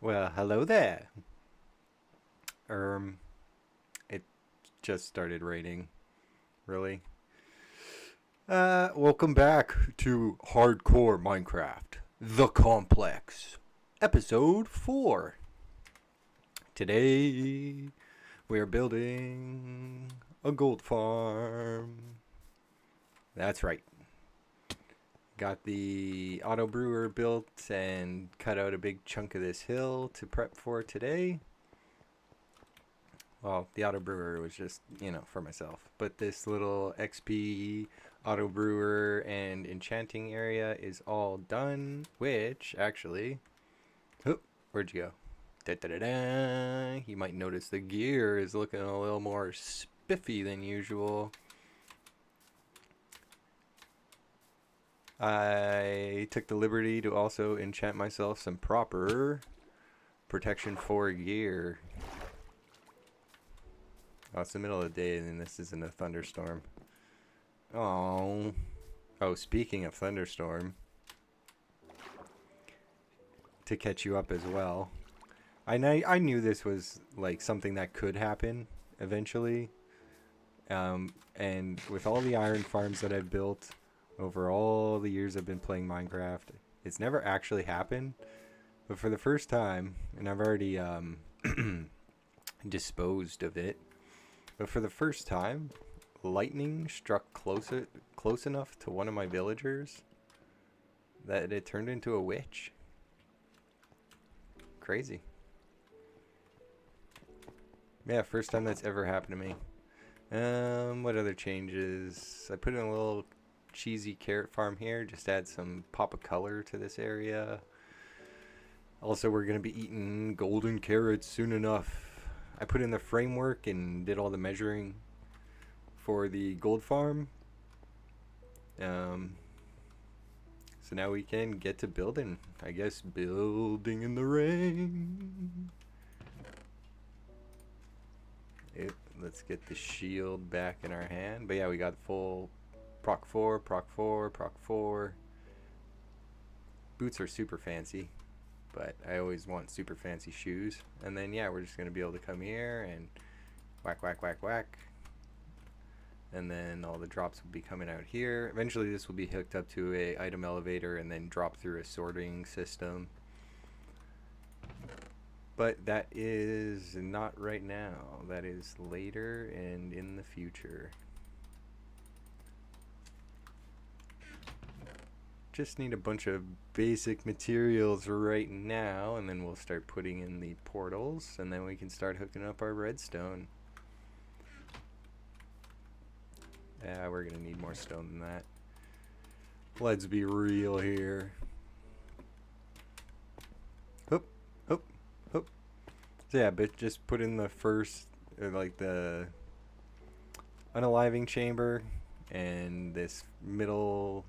Well, hello there. It just started raining. Really? Welcome back to Hardcore Minecraft, The Complex, Episode 4. Today, we are building a gold farm. That's right. Got the auto brewer built and cut out a big chunk of this hill to prep for today. Well, the auto brewer was just, for myself. But this little XP auto brewer and enchanting area is all done, which actually, oh, where'd you go? Da-da-da-da. You might notice the gear is looking a little more spiffy than usual. I took the liberty to also enchant myself some proper protection 4 gear. Oh, it's the middle of the day and this isn't a thunderstorm. Oh, speaking of thunderstorm, to catch you up as well, I knew this was like something that could happen eventually. And with all the iron farms that I've built over all the years I've been playing Minecraft, it's never actually happened. But for the first time, and I've already disposed of it, but for the first time, lightning struck close enough to one of my villagers that it turned into a witch. Crazy. Yeah, first time that's ever happened to me. What other changes? I put in a little cheesy carrot farm here, just add some pop of color to this area. Also, we're going to be eating golden carrots soon enough. I put in the framework and did all the measuring for the gold farm. So now we can get to building. I guess building in the rain. Let's get the shield back in our hand. But yeah, we got full proc 4, proc 4, proc 4. Boots are super fancy, but I always want super fancy shoes. And then yeah, we're just going to be able to come here and whack, whack, whack, whack. And then all the drops will be coming out here. Eventually this will be hooked up to a item elevator and then drop through a sorting system. But that is not right now. That is later and in the future. Just need a bunch of basic materials right now, and then we'll start putting in the portals, and then we can start hooking up our redstone. Yeah, we're gonna need more stone than that. Let's be real here. Hoop, hoop, hoop. So yeah, but just put in the first, like the unaliving chamber, and this middle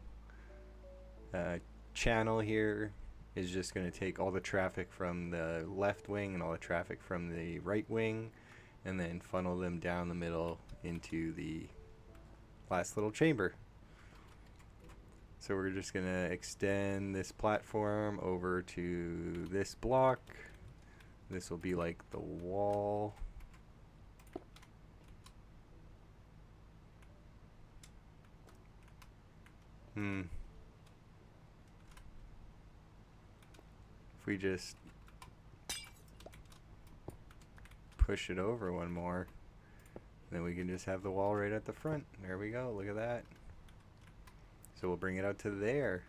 channel here is just going to take all the traffic from the left wing and all the traffic from the right wing, and then funnel them down the middle into the last little chamber. So we're just going to extend this platform over to this block. This will be like the wall. If we just push it over one more, then we can just have the wall right at the front. There we go, look at that. So we'll bring it out to there.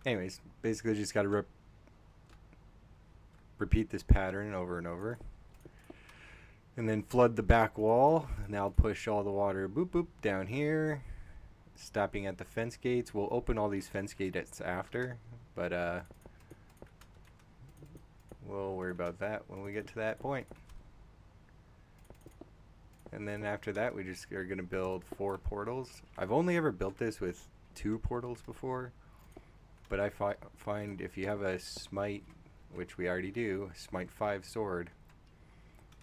Anyways, basically just got to repeat this pattern over and over. And then flood the back wall. Now push all the water boop boop down here. Stopping at the fence gates. We'll open all these fence gates after, but we'll worry about that when we get to that point. And then after that, we just are going to build 4 portals. I've only ever built this with 2 portals before, but I find if you have a smite, which we already do, smite 5 sword,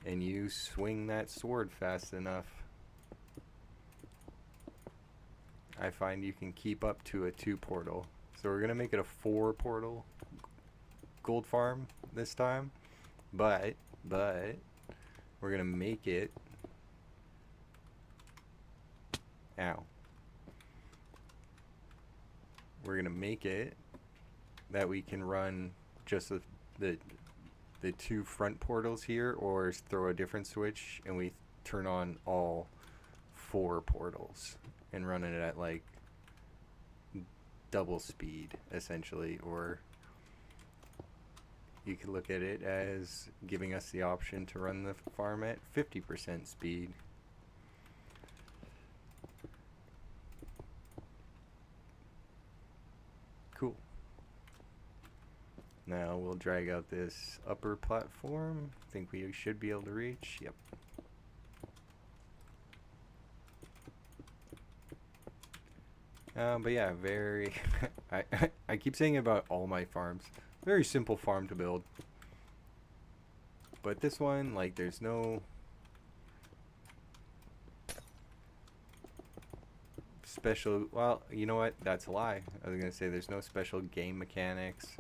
and you swing that sword fast enough, I find you can keep up to a 2 portal. So we're gonna make it a 4 portal gold farm this time, but we're gonna make it, ow, we're gonna make it that we can run just the 2 front portals here, or throw a different switch and we turn on all 4 portals and run it at like double speed essentially. Or you could look at it as giving us the option to run the farm at 50% speed. Cool. Now we'll drag out this upper platform. I think we should be able to reach. Yep. But yeah, very I keep saying about all my farms, very simple farm to build. But this one, like, there's no special, well, you know what, that's a lie. I was gonna say there's no special game mechanics,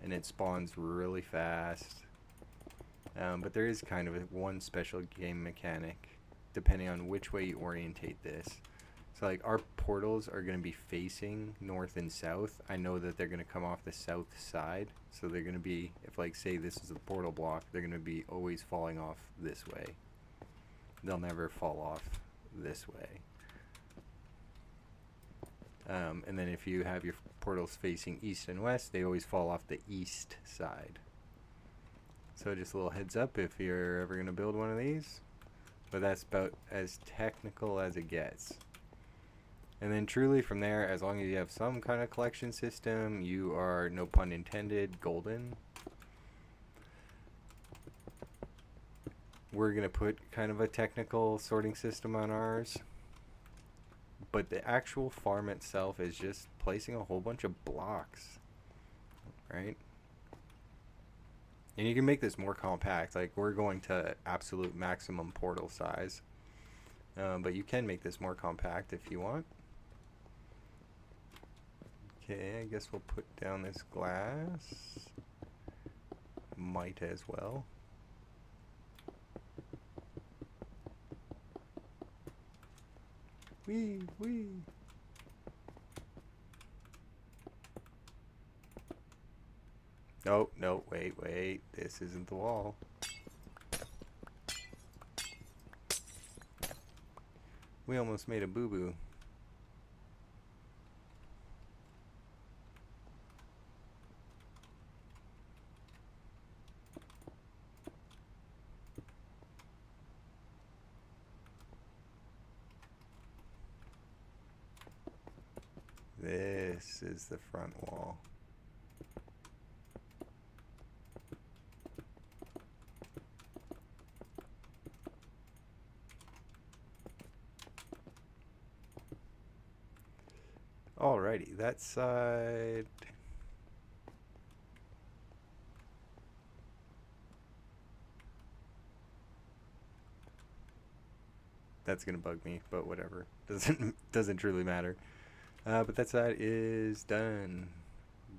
and it spawns really fast. But there is kind of one special game mechanic depending on which way you orientate this. So like our portals are going to be facing north and south. I know that they're going to come off the south side. So they're going to be, if like say this is a portal block, they're going to be always falling off this way. They'll never fall off this way. And then if you have your portals facing east and west, they always fall off the east side. So just a little heads up if you're ever going to build one of these. But that's about as technical as it gets. And then truly from there, as long as you have some kind of collection system, you are, no pun intended, golden. We're going to put kind of a technical sorting system on ours. But the actual farm itself is just placing a whole bunch of blocks, right? And you can make this more compact. Like, we're going to absolute maximum portal size. But you can make this more compact if you want. Okay, I guess we'll put down this glass. Might as well. Wee, wee. Oh, no, wait. This isn't the wall. We almost made a boo-boo. This is the front wall. Alrighty, that side. That's gonna bug me, but whatever. Doesn't truly matter. But that side is done.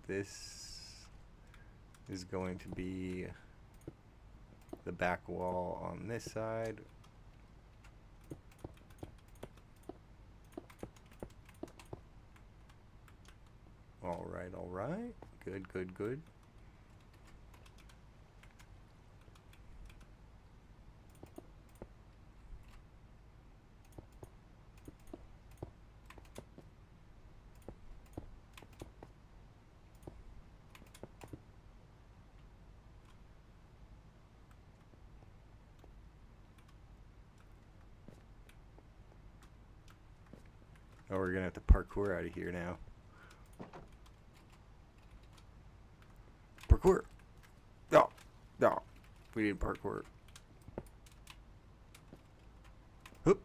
This is going to be the back wall on this side. Alright. Good. Oh, we're gonna have to parkour out of here now. Parkour! No. We need parkour. Hoop.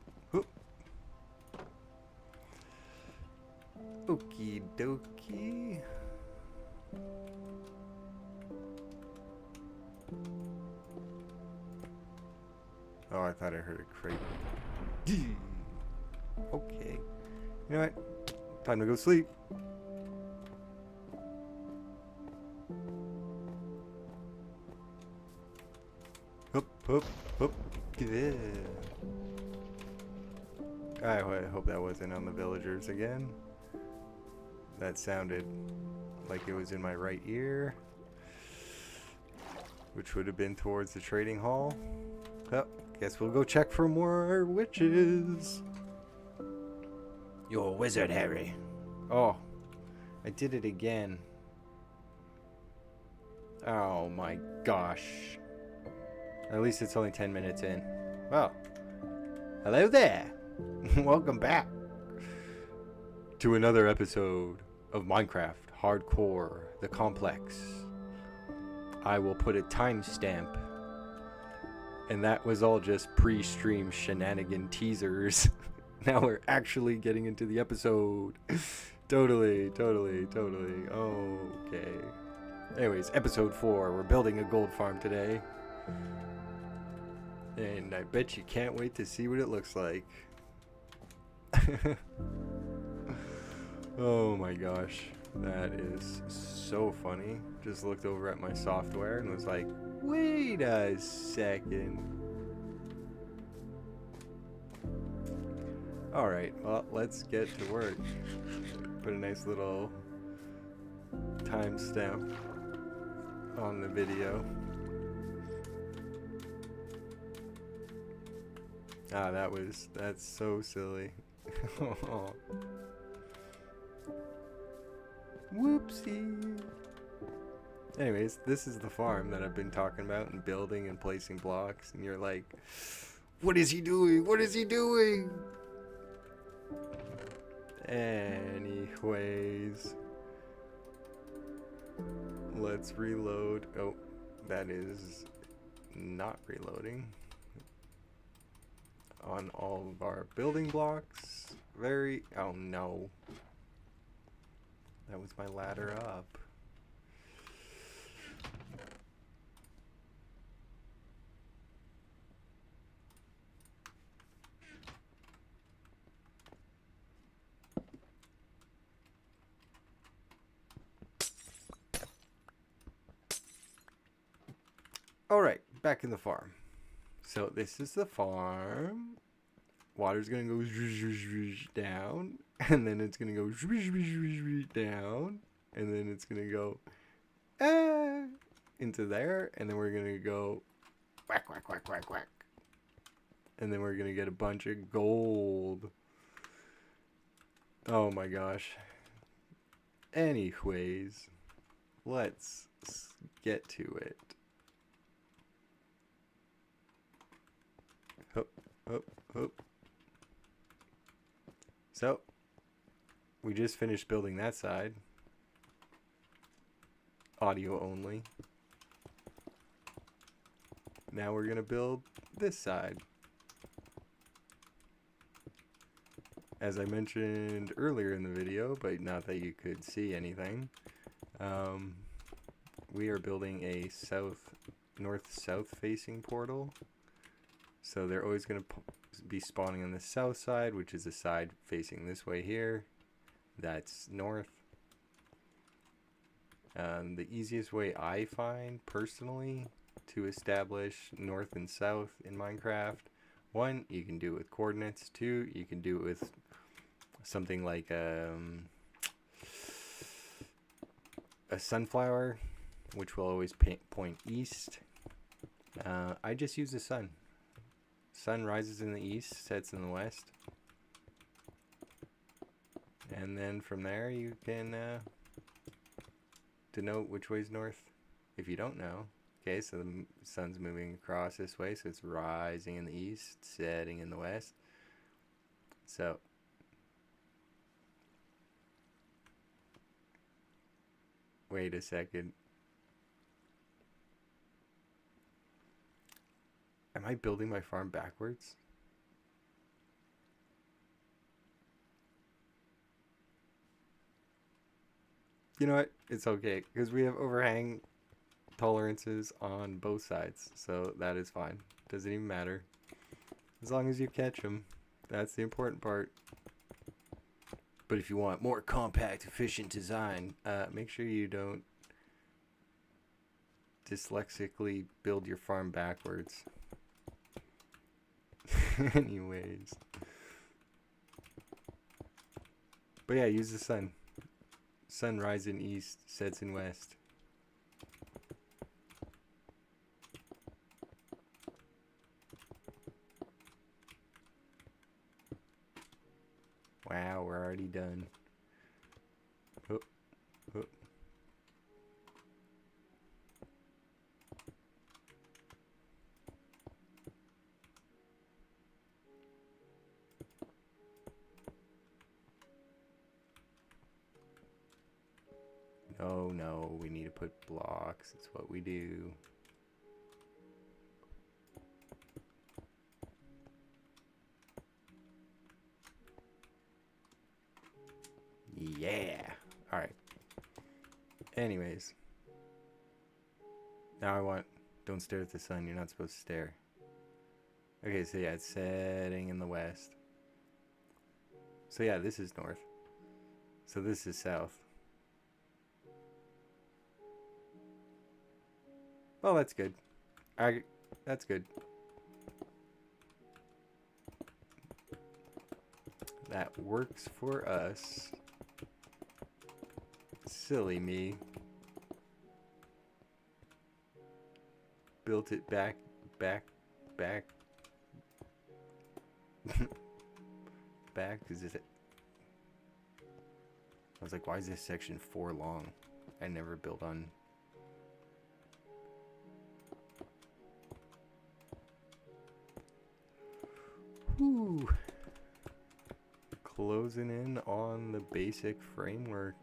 Okie dokie. Oh, I thought I heard a crate. Okay. You know what? Time to go sleep. Hup, hup, hup. Yeah. I hope that wasn't on the villagers again. That sounded like it was in my right ear, which would have been towards the trading hall. Oh, guess we'll go check for more witches. You're a wizard, Harry. Oh, I did it again. Oh my gosh. At least it's only 10 minutes in. Well, hello there. Welcome back to another episode of Minecraft Hardcore, the Complex. I will put a timestamp. And that was all just pre-stream shenanigan teasers. Now we're actually getting into the episode. Totally. Okay. Anyways, episode 4. We're building a gold farm today. And I bet you can't wait to see what it looks like. Oh my gosh. That is so funny. Just looked over at my software and was like, wait a second. Alright, well, let's get to work. Put a nice little timestamp on the video. Ah, that's so silly. Whoopsie. Anyways, this is the farm that I've been talking about and building and placing blocks, and you're like, what is he doing? What is he doing? Anyways, let's reload. Oh, that is not reloading on all of our building blocks. Oh no, that was my ladder up. Alright, back in the farm. So this is the farm. Water's gonna go down, and then it's gonna go down, and then it's gonna go into there, and then we're gonna go whack, whack, whack, whack, whack. And then we're gonna get a bunch of gold. Oh my gosh. Anyways, let's get to it. Hop, hop, hop. So, we just finished building that side. Audio only. Now we're gonna build this side. As I mentioned earlier in the video, but not that you could see anything, we are building a north-south facing portal. So they're always going to be spawning on the south side, which is the side facing this way here. That's north. The easiest way I find, personally, to establish north and south in Minecraft, 1, you can do it with coordinates. 2, you can do it with something like a sunflower, which will always point east. I just use the sun. Sun rises in the east, sets in the west. And then from there you can denote which way's north if you don't know. Okay, so the sun's moving across this way, so it's rising in the east, setting in the west. So wait a second. Am I building my farm backwards? You know what? It's okay, because we have overhang tolerances on both sides, so that is fine. Doesn't even matter. As long as you catch them. That's the important part. But if you want more compact, efficient design, make sure you don't dyslexically build your farm backwards. Anyways. But yeah, use the sun. Sun rises in east, sets in west. Wow, we're already done. Oh, oh. No, no, we need to put blocks. It's what we do. Yeah. All right. Anyways. Now I want... Don't stare at the sun. You're not supposed to stare. Okay, so yeah, it's setting in the west. So yeah, this is north. So this is south. Well, that's good. That's good. That works for us. Silly me. Built it back. Back. Is it? I was like, why is this section 4 long? I never built on. Whew. Closing in on the basic framework.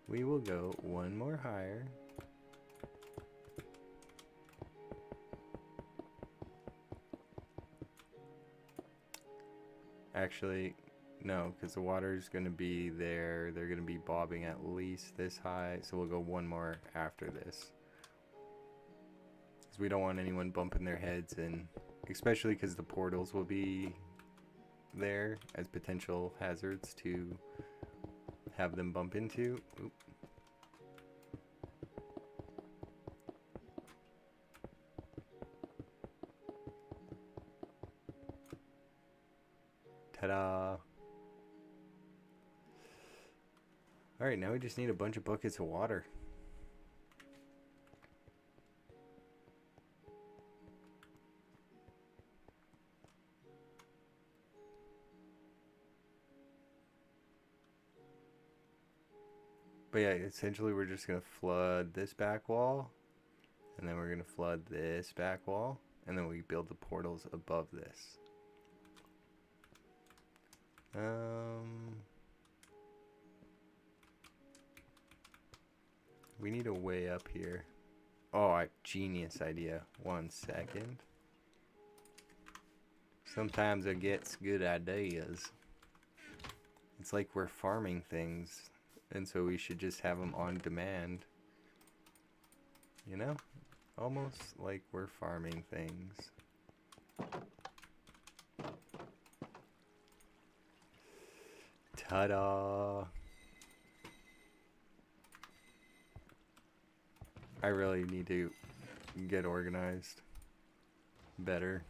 We will go one more higher. Actually, no, because the water is going to be there. They're going to be bobbing at least this high. So we'll go one more after this. Because we don't want anyone bumping their heads in. Especially because the portals will be there as potential hazards to have them bump into. Oop. Ta-da! Alright, now we just need a bunch of buckets of water. But yeah, essentially we're just going to flood this back wall. And then we're going to flood this back wall. And then we build the portals above this. We need a way up here. Oh, genius idea. 1 second. Sometimes I get good ideas. It's like we're farming things. And so we should just have them on demand. You know? Almost like we're farming things. Ta-da! I really need to get organized better.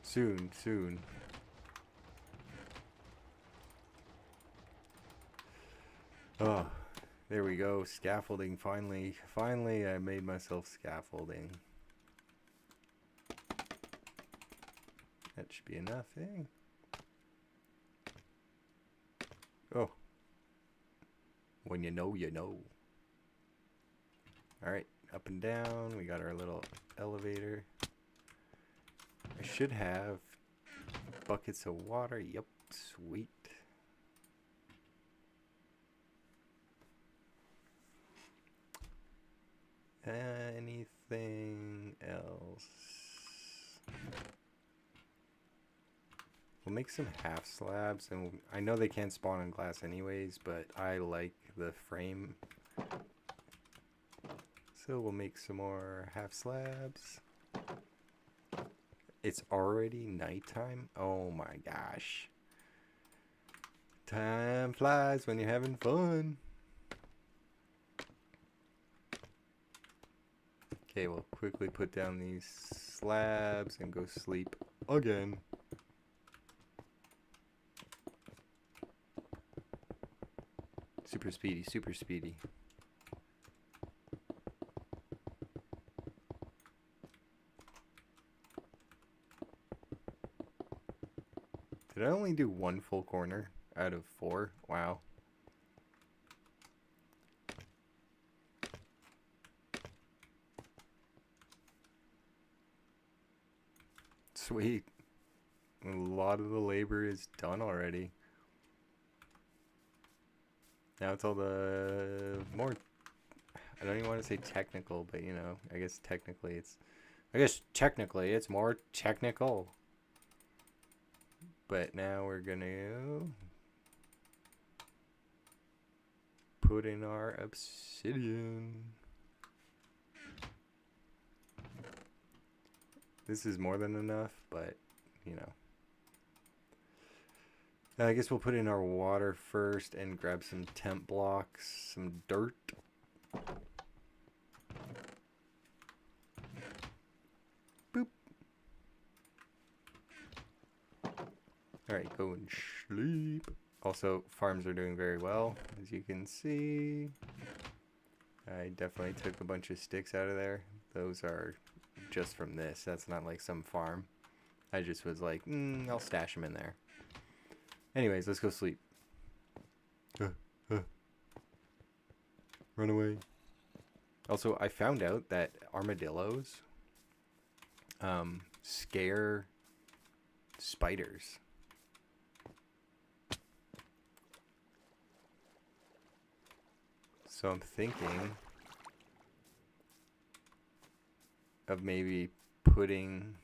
Soon. Oh, there we go. Scaffolding, finally. Finally, I made myself scaffolding. That should be enough, eh? Oh. When you know, you know. Alright, up and down. We got our little elevator. I should have buckets of water. Yep, sweet. Anything else? Well, make some half slabs, and I know they can't spawn in glass anyways, but I like the frame. So we'll make some more half slabs. It's already nighttime. Oh my gosh. Time flies when you're having fun. Okay, we'll quickly put down these slabs and go sleep again. Super speedy, super speedy. Did I only do one full corner out of 4? Wow. Sweet. A lot of the labor is done already. Now it's all the more, I don't even want to say technical, but you know, I guess technically it's more technical. But now we're gonna put in our obsidian. This is more than enough, but you know. I guess we'll put in our water first and grab some temp blocks, some dirt. Boop. Alright, go and sleep. Also, farms are doing very well, as you can see. I definitely took a bunch of sticks out of there. Those are just from this. That's not like some farm. I just was like, I'll stash them in there. Anyways, let's go sleep. Run away. Also, I found out that armadillos scare spiders. So I'm thinking of maybe putting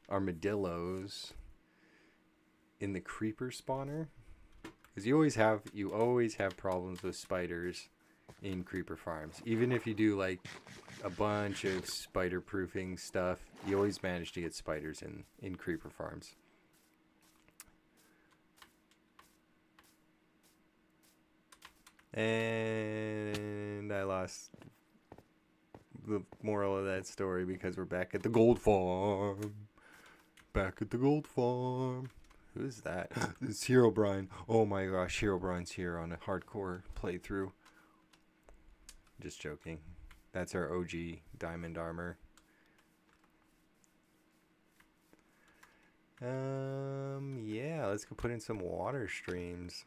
armadillos in the creeper spawner, because you always have problems with spiders in creeper farms. Even if you do like a bunch of spider proofing stuff, you always manage to get spiders in creeper farms. And I lost the moral of that story because we're back at the gold farm. Back at the gold farm. Who's that? It's Herobrine. Oh my gosh, Herobrine's here on a hardcore playthrough. Just joking. That's our OG diamond armor. Yeah, let's go put in some water streams.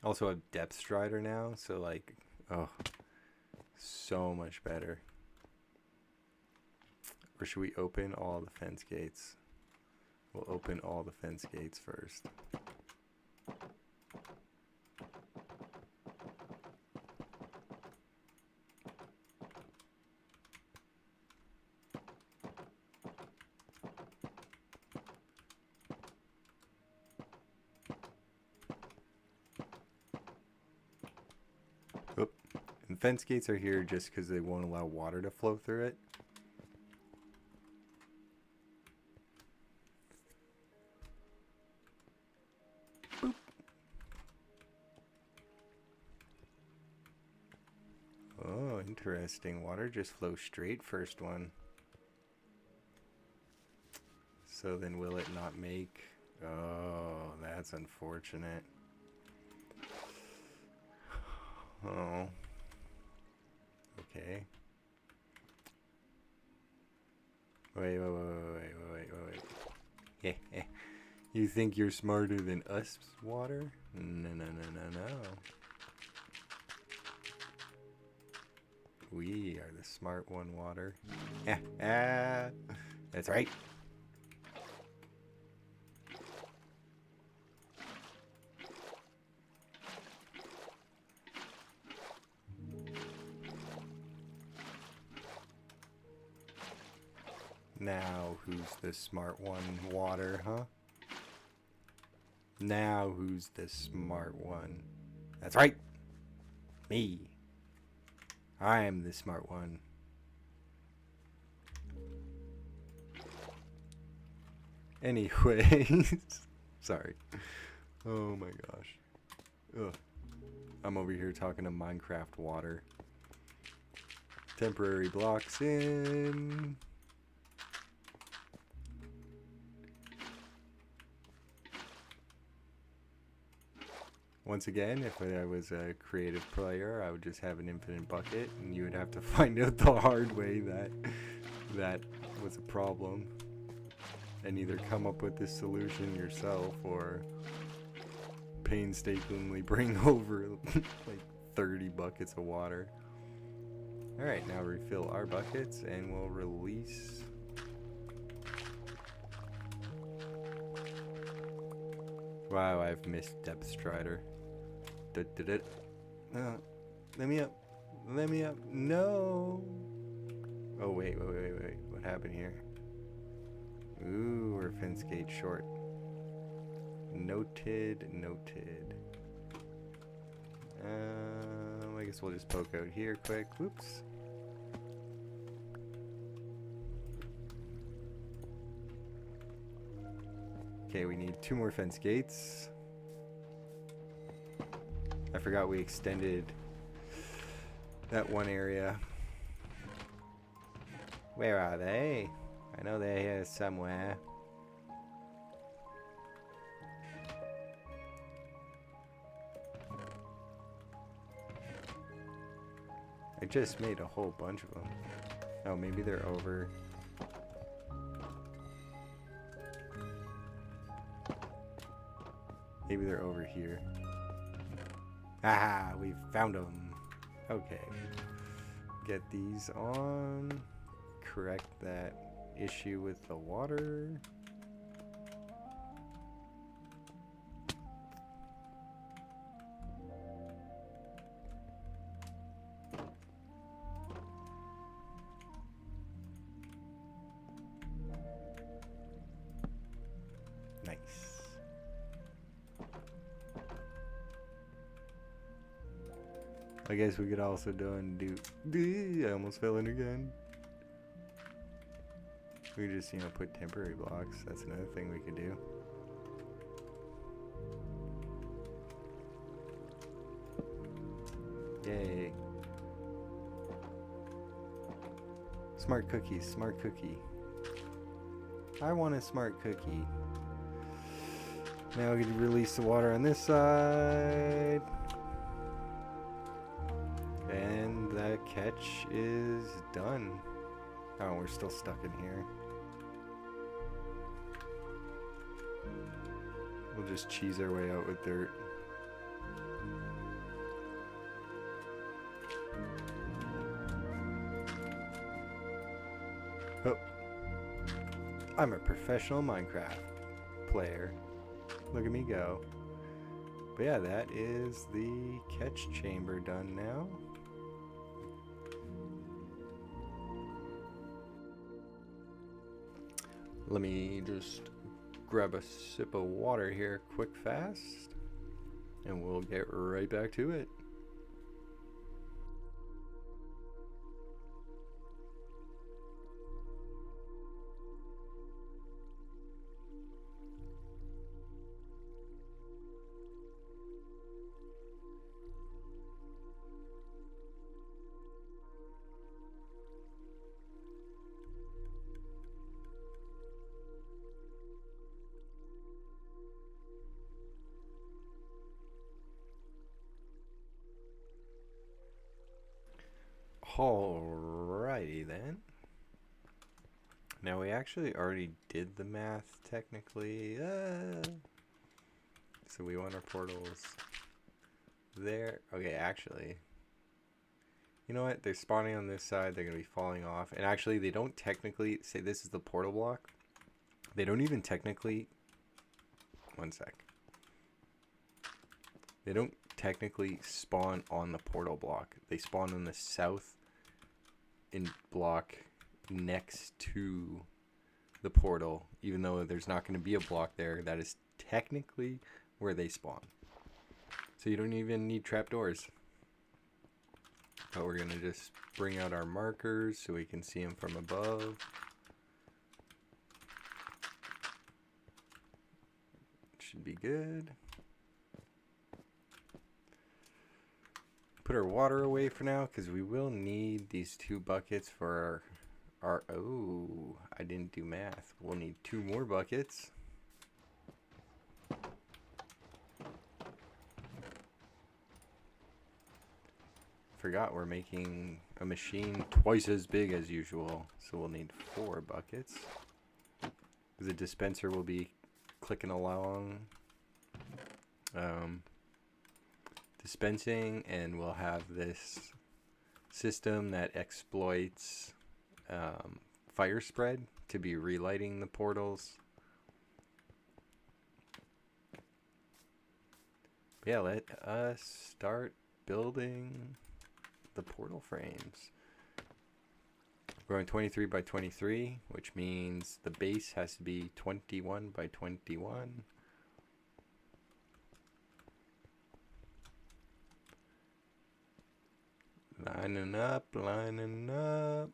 Also a depth strider now, so like, oh, so much better. Or should we open all the fence gates? We'll open all the fence gates first. Oop. And fence gates are here just because they won't allow water to flow through it. Oh, interesting. Water just flows straight first one. So then will it not make... Oh, that's unfortunate. Oh. Okay. Wait. Yeah. You think you're smarter than us, water? No. We are the smart one, water. That's right. Now, who's the smart one, water, huh? Now who's the smart one? That's right. Me. I am the smart one. Anyways. Sorry. Oh my gosh. Ugh. I'm over here talking to Minecraft water. Temporary blocks in. Once again, if I was a creative player, I would just have an infinite bucket, and you would have to find out the hard way that that was a problem, and either come up with this solution yourself or painstakingly bring over like 30 buckets of water. Alright, now refill our buckets, and we'll release. Wow, I've missed Depth Strider. No, let me up. Let me up. No. Oh, wait. What happened here? Ooh, we're fence gate short. Noted. I guess we'll just poke out here quick. Whoops. Okay, we need 2 more fence gates. I forgot we extended that one area. Where are they? I know they're here somewhere. I just made a whole bunch of them. Oh, maybe they're over. Maybe they're over here. Ah, we found them. Okay. Get these on. Correct that issue with the water. Nice. I guess we could also I almost fell in again. We could just, put temporary blocks. That's another thing we could do. Yay. Smart cookie, smart cookie. I want a smart cookie. Now we can release the water on this side. And that catch is done. Oh, we're still stuck in here. We'll just cheese our way out with dirt. Oh. I'm a professional Minecraft player. Look at me go. But yeah, that is the catch chamber done now. Let me just grab a sip of water here quick fast, and we'll get right back to it. Alrighty then. Now we actually already did the math technically. So we want our portals there. Okay, actually. You know what? They're spawning on this side. They're going to be falling off. And actually, they don't technically say this is the portal block. They don't even technically... One sec. They don't technically spawn on the portal block. They spawn on the south in block next to the portal, even though there's not going to be a block there. That is technically where they spawn. So you don't even need trapdoors. But we're going to just bring out our markers so we can see them from above. Should be good. Put our water away for now because we will need these 2 buckets for our oh, I didn't do math. We'll need 2 more buckets. Forgot we're making a machine twice as big as usual, so we'll need 4 buckets. The dispenser will be clicking along, dispensing, and we'll have this system that exploits fire spread to be relighting the portals. Yeah, let us start building the portal frames. We're going 23 by 23, which means the base has to be 21 by 21. Lining up, lining up.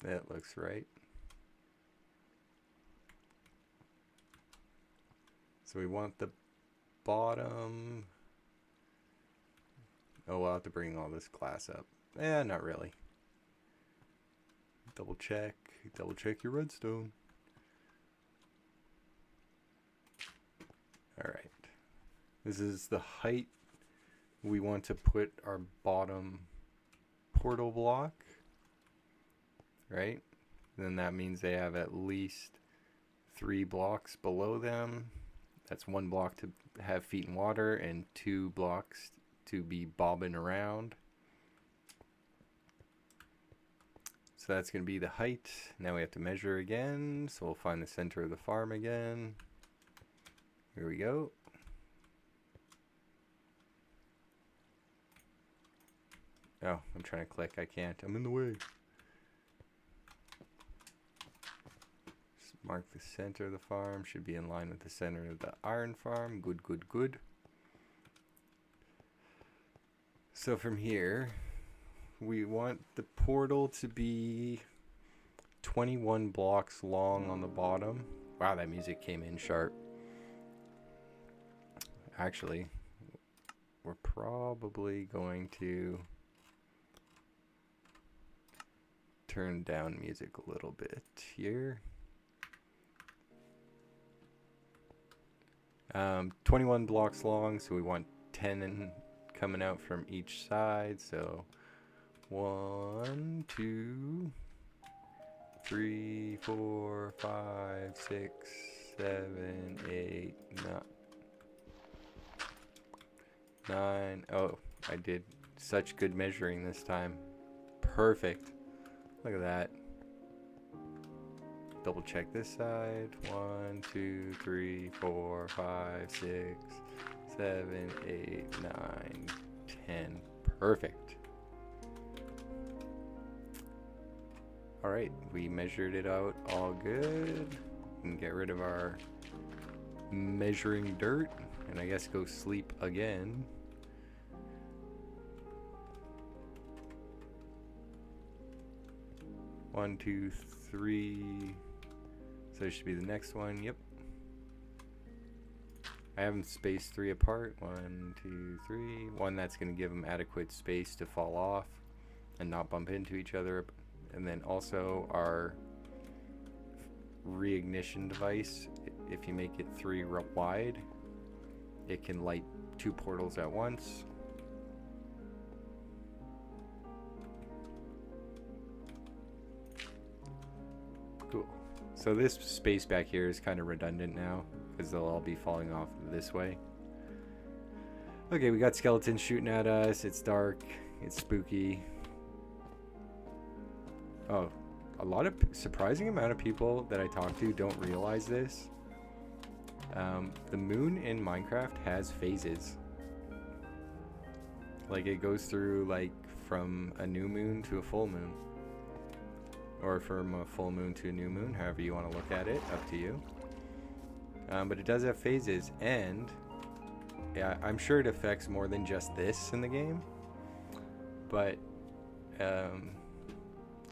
That looks right. So we want the bottom. Oh, we'll have to bring all this glass up. Not really. Double check your redstone. Alright. This is the height we want to put our bottom portal block. Right? Then that means they have at least 3 blocks below them. That's 1 block to have feet in water and 2 blocks to be bobbing around. So that's going to be the height. Now we have to measure again. So we'll find the center of the farm again. Here we go. Oh, I'm trying to click. I can't. I'm in the way. Just mark the center of the farm. Should be in line with the center of the iron farm. Good, good, good. So from here, we want the portal to be 21 blocks long on the bottom. Wow, that music came in sharp. Actually, we're probably going to turn down music a little bit here. 21 blocks long, so we want 10 coming out from each side. So 1, 2, 3, 4, 5, 6, 7, 8, 9. Oh, I did such good measuring this time. Perfect. Look at that. Double check this side. 1, 2, 3, 4, 5, 6, 7, 8, 9, 10. Perfect. Alright, we measured it out all good. We can get rid of our measuring dirt and I guess go sleep again. One, 2, 3. So it should be the next one. Yep. I haven't spaced 3 apart. 1, 2, 3. One that's going to give them adequate space to fall off and not bump into each other. And then also our reignition device, if you make it 3 wide, it can light 2 portals at once. Cool. So this space back here is kind of redundant now because they'll all be falling off this way. Okay, we got skeletons shooting at us. It's dark. It's spooky. Oh, a lot of surprising amount of people that I talk to don't realize this. The moon in Minecraft has phases. Like it goes through like from a new moon to a full moon. or from a full moon to a new moon, however you want to look at it, up to you. But it does have phases, and yeah, I'm sure it affects more than just this in the game, but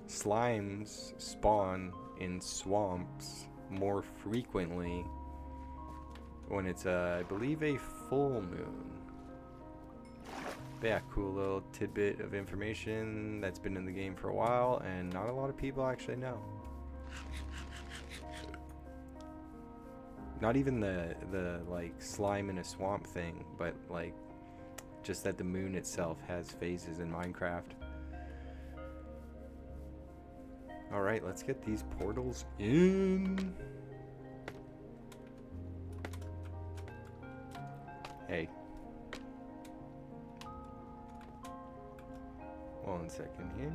slimes spawn in swamps more frequently when it's, I believe, a full moon. But yeah, cool little tidbit of information that's been in the game for a while, and not a lot of people actually know. Not even the like slime in a swamp thing, but like just that the moon itself has phases in Minecraft. Alright, let's get these portals in. Hey. 1 second here.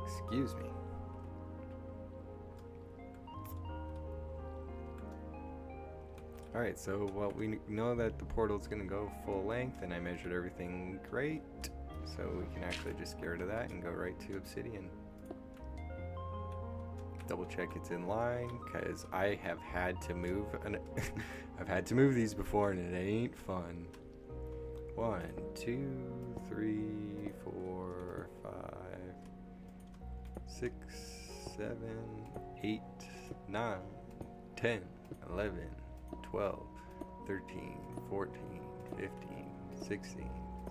Excuse me. Alright, so well, we know that the portal's gonna go full length, and I measured everything great, so we can actually just get rid of that and go right to obsidian. Double check it's in line, because I have had to move I've had to move these before, and it ain't fun. 1, 2, 3, 4, 5, 6, 7, 8, 9, 10, 11, 12, 13, 14, 15, 16,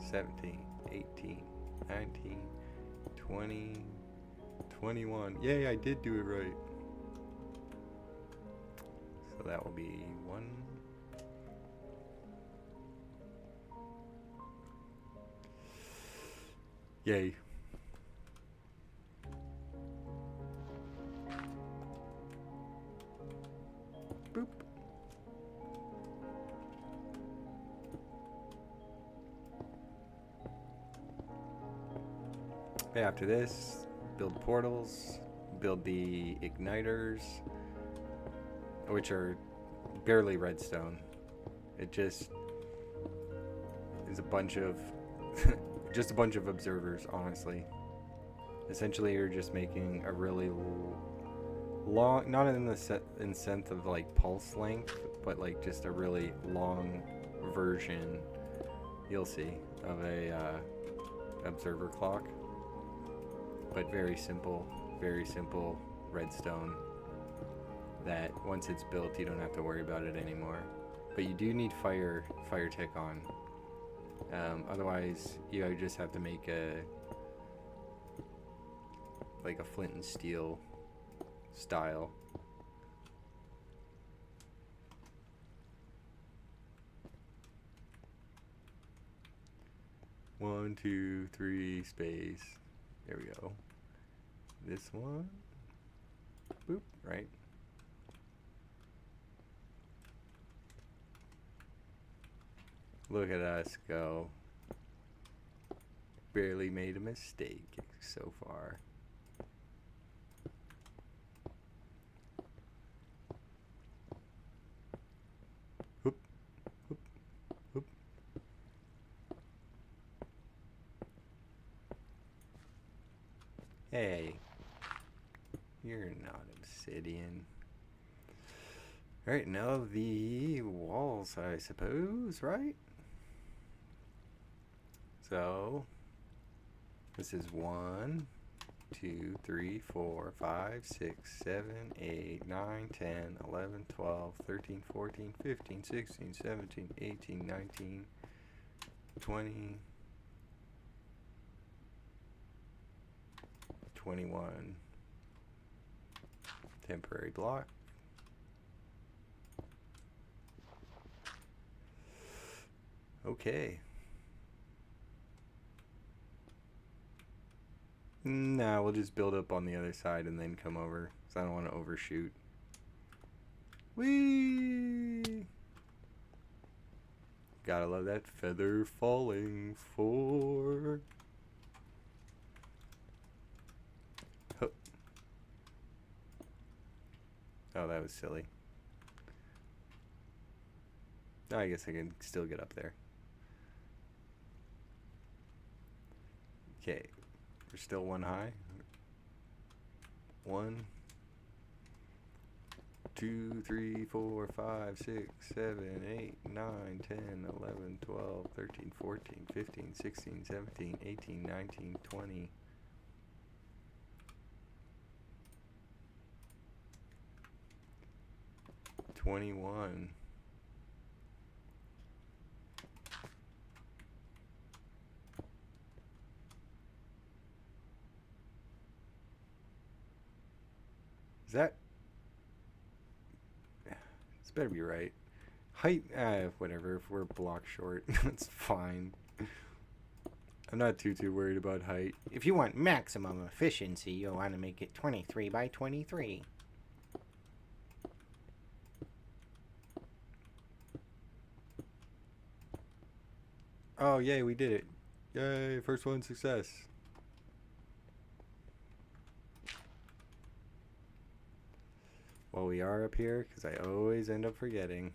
17, 18, 19, 20, 21. Yay, I did do it right. So that will be 1. Yay. Boop. After this, build portals, build the igniters, which are barely redstone. It just is a bunch of just a bunch of observers, honestly. Essentially, you're just making a really long, not in the sense of like pulse length, but like just a really long version, you'll see, of a observer clock. But very simple redstone that once it's built, you don't have to worry about it anymore. But you do need fire tick on. Otherwise, you just have to make a flint and steel style. One, two, three, space. There we go. This one. Boop, right. Look at us go. Barely made a mistake so far. Whoop, whoop, whoop. Hey, you're not obsidian. Alright, now the walls, I suppose, right? So, this is 1, 2, 3, 4, 5, 6, 7, 8, 9, 10, 11, 12, 13, 14, 15, 16, 17, 18, 19, 20, 21. Temporary block. Okay. Nah, we'll just build up on the other side and then come over, because I don't want to overshoot. Whee! Gotta love that feather falling for. Hup. that was silly. Oh, I guess I can still get up there. Okay, we're still one high. 1, 2, 3, 4, 5, 6, 7, 8, 9, 10, 11, 12, 13, 14, 15, 16, 17, 18, 19, 20. 21. Is that? This better be right. Height, whatever. If we're block short, that's fine. I'm not too worried about height. If you want maximum efficiency, you'll want to make it 23 by 23. Oh, yay, we did it. Yay, first one success. Well, we are up here, because I always end up forgetting.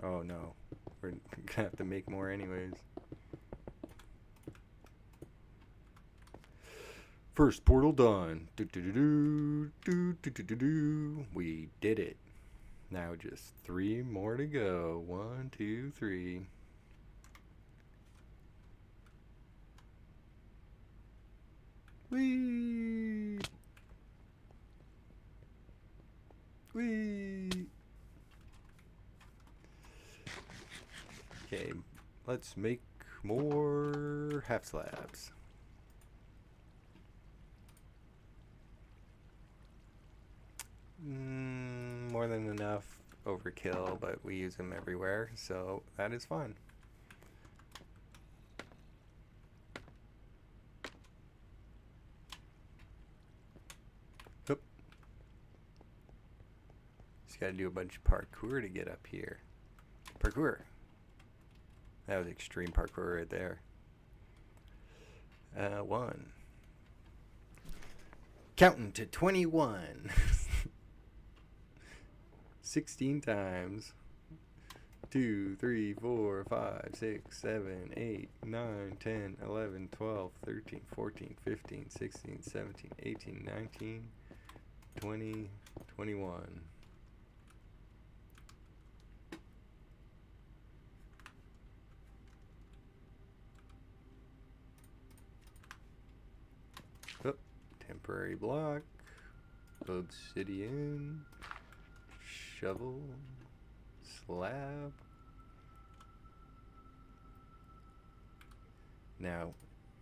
Oh, no. We're going to have to make more anyways. First portal done. We did it. Now just 3 more to go. 1, 2, 3. Whee! Whee! Okay, let's make more half slabs. More than enough overkill, but we use them everywhere, so that is fine. Oop. Just gotta do a bunch of parkour to get up here. Parkour. That was extreme parkour right there. 1. Counting to 21. 16 times. 2, 3, 4, 5, 6, 7, 8, 9, 10, 11, 12, 13, 14, 15, 16, 17, 18, 19, 20, 21. Oh, temporary block. Obsidian. Shovel. Slab. Now,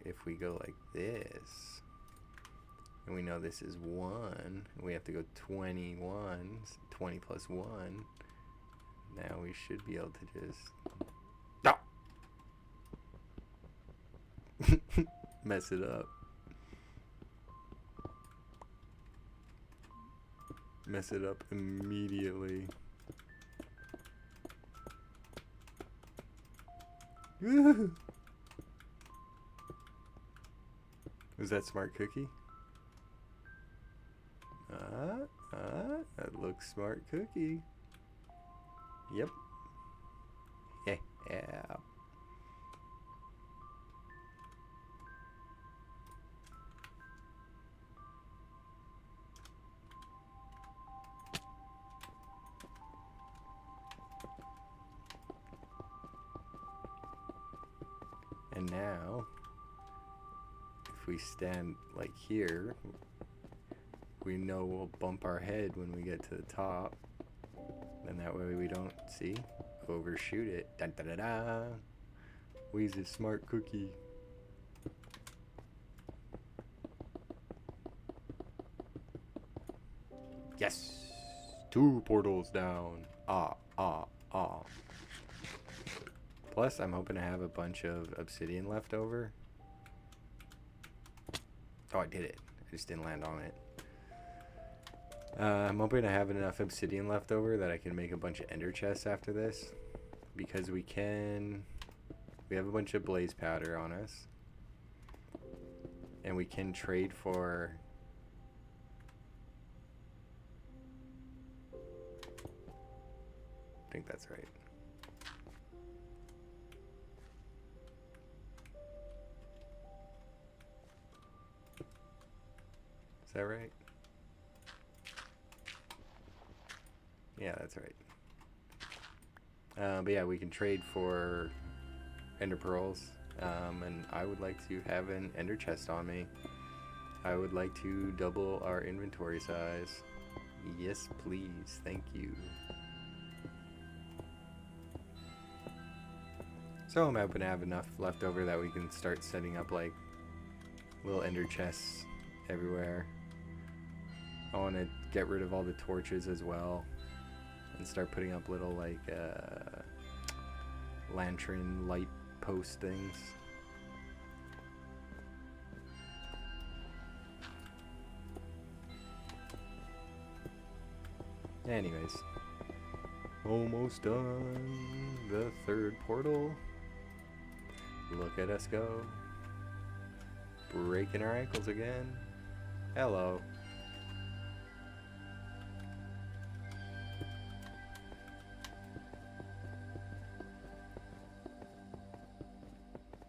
if we go like this, and we know this is 1, we have to go 21, 20 plus 1. Now we should be able to just mess it up. Mess it up immediately. Was that smart cookie? That looks smart cookie. Yep. Yeah. And now, if we stand like here, we know we'll bump our head when we get to the top. And that way we don't, see, overshoot it. Dun, da, da, da. We's a smart cookie. Yes! 2 portals down. Plus, I'm hoping to have a bunch of obsidian left over. Oh, I did it. I just didn't land on it. I'm hoping to have enough obsidian left over that I can make a bunch of ender chests after this. Because we have a bunch of blaze powder on us. And we can trade for... I think that's right. Is that right? Yeah, that's right. But yeah, we can trade for ender pearls. And I would like to have an ender chest on me. I would like to double our inventory size. Yes, please. Thank you. So I'm hoping to have enough left over that we can start setting up like little ender chests everywhere. I want to get rid of all the torches as well and start putting up little like lantern light post things. Anyways, almost done. The third portal. Look at us go. Breaking our ankles again. Hello.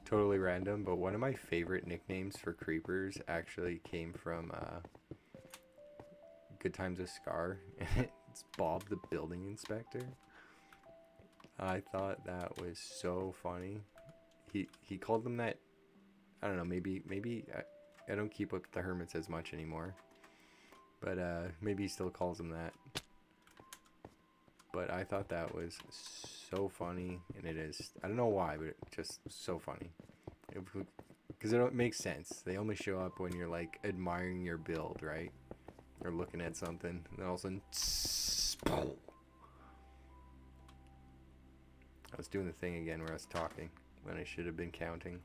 Totally random, but one of my favorite nicknames for creepers actually came from Good Times with Scar. It's Bob the Building Inspector. I thought that was so funny. He called them that. I don't know, maybe I don't keep up with the hermits as much anymore, but maybe he still calls them that. But I thought that was so funny, and it is. I don't know why, but it's just so funny. Because it makes sense. They only show up when you're like admiring your build, right? Or looking at something, and then all of a sudden, I was doing the thing again where I was talking when I should have been counting.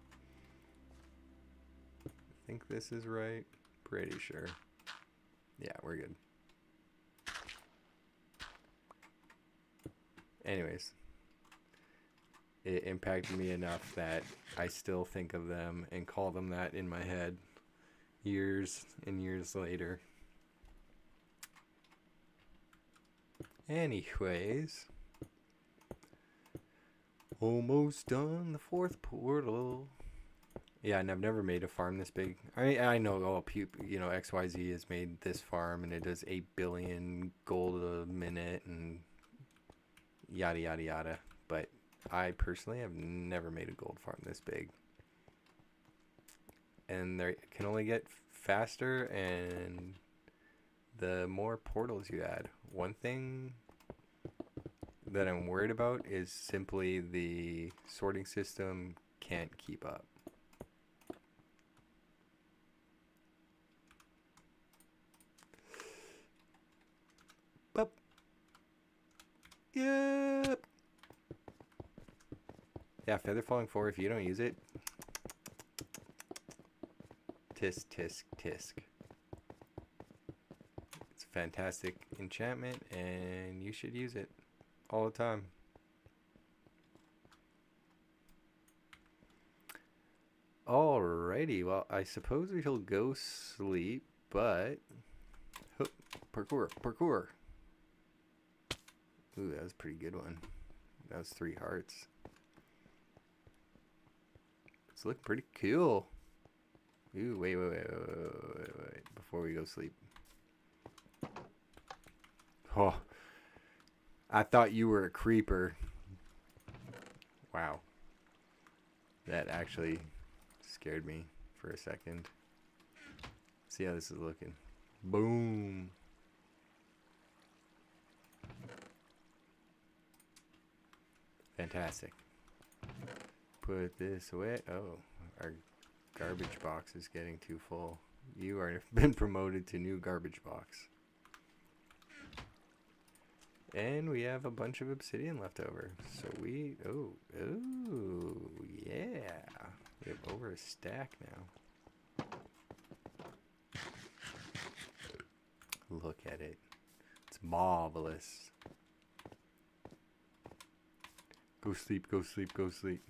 I think this is right. Pretty sure. Yeah, we're good. Anyways, it impacted me enough that I still think of them and call them that in my head years and years later. Anyways, almost done the fourth portal. Yeah, and I've never made a farm this big. I know, oh, you know, XYZ has made this farm and it does 8 billion gold a minute and yada yada yada. But I personally have never made a gold farm this big. And they can only get faster and the more portals you add. One thing that I'm worried about is simply the sorting system can't keep up. Up. Yep. Yeah, feather falling 4, if you don't use it, tisk tisk tisk. It's a fantastic enchantment and you should use it all the time. Alrighty, well, I suppose we'll go sleep, but parkour. Ooh, that was a pretty good one. That was 3 hearts. It's looking pretty cool. Ooh, wait. Before we go sleep. Oh, I thought you were a creeper. Wow. That actually scared me for a second. See how this is looking. Boom. Fantastic. Put this away. Oh, our garbage box is getting too full. You are been promoted to new garbage box. And we have a bunch of obsidian left over. So we, oh, yeah. We have over a stack now. Look at it. It's marvelous. Go sleep, go sleep, go sleep.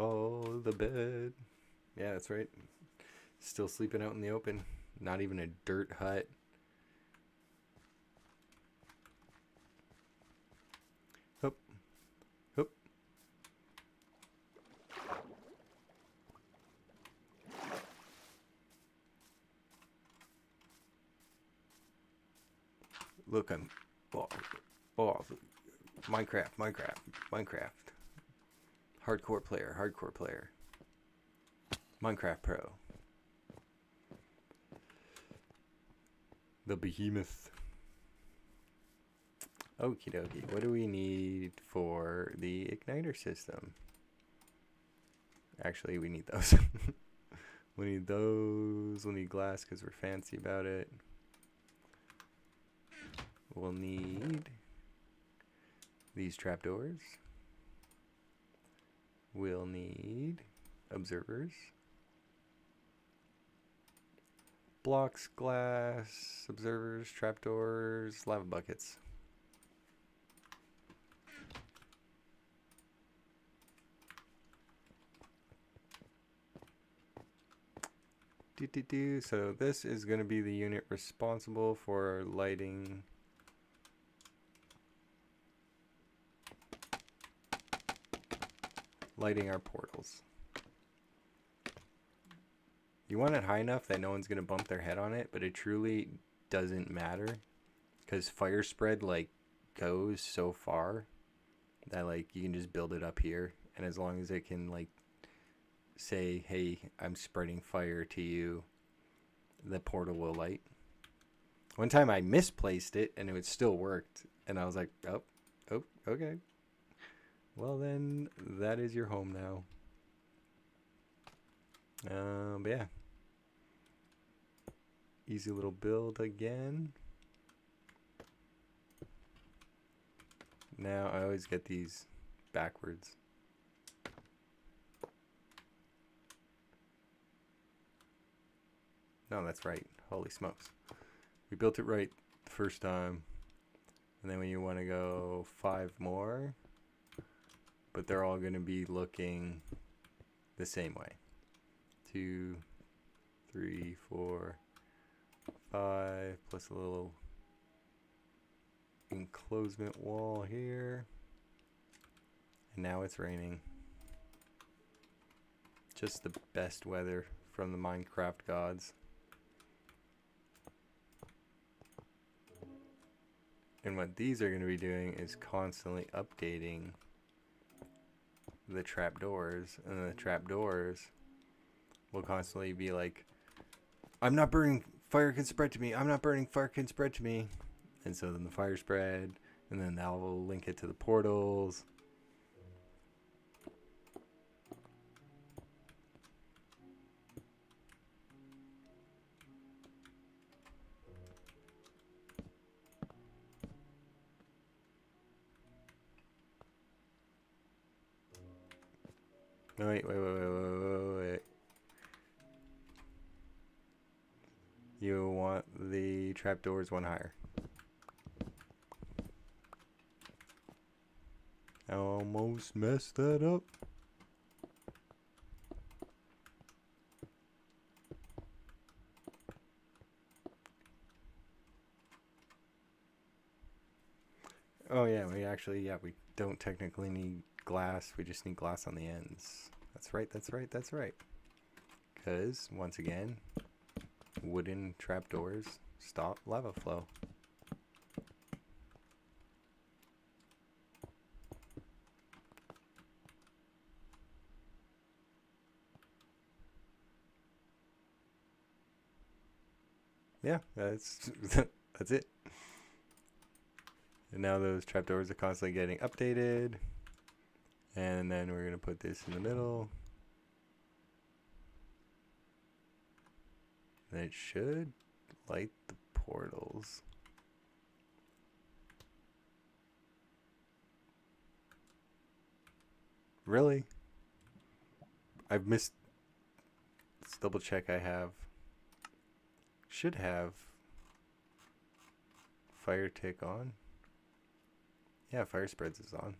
Follow the bed. Yeah, that's right. Still sleeping out in the open. Not even a dirt hut. Hup. Hup. Look, I'm... Oh, Minecraft. Hardcore player. Minecraft Pro. The behemoth. Okie dokie. What do we need for the igniter system? Actually, we need those. We need those. We'll need glass because we're fancy about it. We'll need these trapdoors. We'll need observers. Blocks, glass, observers, trapdoors, lava buckets. So this is going to be the unit responsible for lighting our portals. You want it high enough that no one's going to bump their head on it, but it truly doesn't matter because fire spread like goes so far that like you can just build it up here, and as long as it can like say, hey, I'm spreading fire to you, the portal will light. One time I misplaced it and it still worked, and I was like, oh, okay. Well then, that is your home now. But yeah. Easy little build again. Now I always get these backwards. No, that's right. Holy smokes. We built it right the first time. And then when you want to go 5 more, but they're all going to be looking the same way. 2, 3, 4, 5, plus a little enclosement wall here. And now it's raining. Just the best weather from the Minecraft gods. And what these are going to be doing is constantly updating the trapdoors, and the trapdoors will constantly be like, I'm not burning, fire can spread to me, I'm not burning, fire can spread to me. And so then the fire spread, and then that will link it to the portals. No, wait. You want the trapdoors one higher. I almost messed that up. Oh yeah, we don't technically need glass, we just need glass on the ends. That's right. Because, once again, wooden trapdoors stop lava flow. Yeah, that's that's it. And now those trapdoors are constantly getting updated. And then we're going to put this in the middle. And it should light the portals. Really? I've missed. Let's double check. Should have fire tick on. Yeah, fire spreads is on.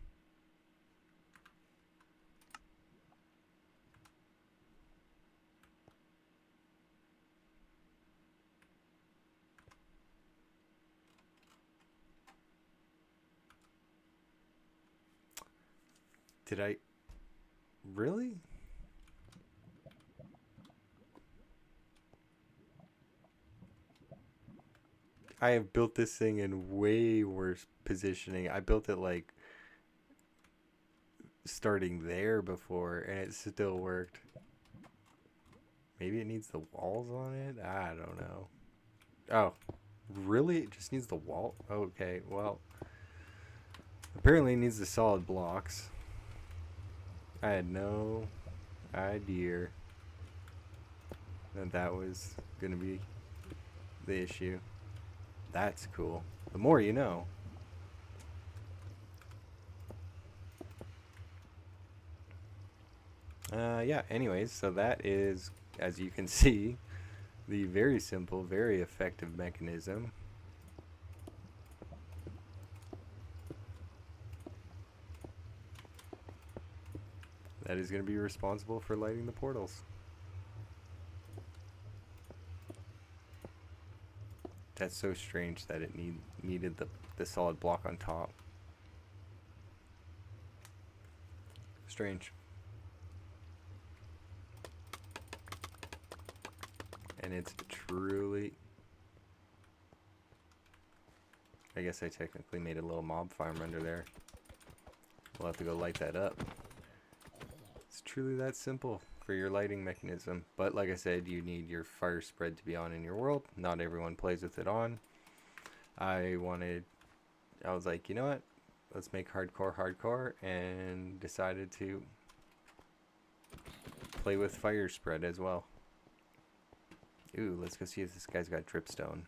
Did I... Really? I have built this thing in way worse positioning. I built it like starting there before and it still worked. Maybe it needs the walls on it? I don't know. Oh, really? It just needs the wall? Okay, well. Apparently it needs the solid blocks. I had no idea that that was going to be the issue. That's cool. The more you know. Yeah, anyways, so that is, as you can see, the very simple, very effective mechanism. That is going to be responsible for lighting the portals. That's so strange that it needed the solid block on top. Strange. And it's truly... I guess I technically made a little mob farm under there. We'll have to go light that up. It's truly that simple for your lighting mechanism. But like I said, you need your fire spread to be on in your world. Not everyone plays with it on. I was like, you know what? Let's make hardcore, and decided to play with fire spread as well. Ooh, let's go see if this guy's got dripstone.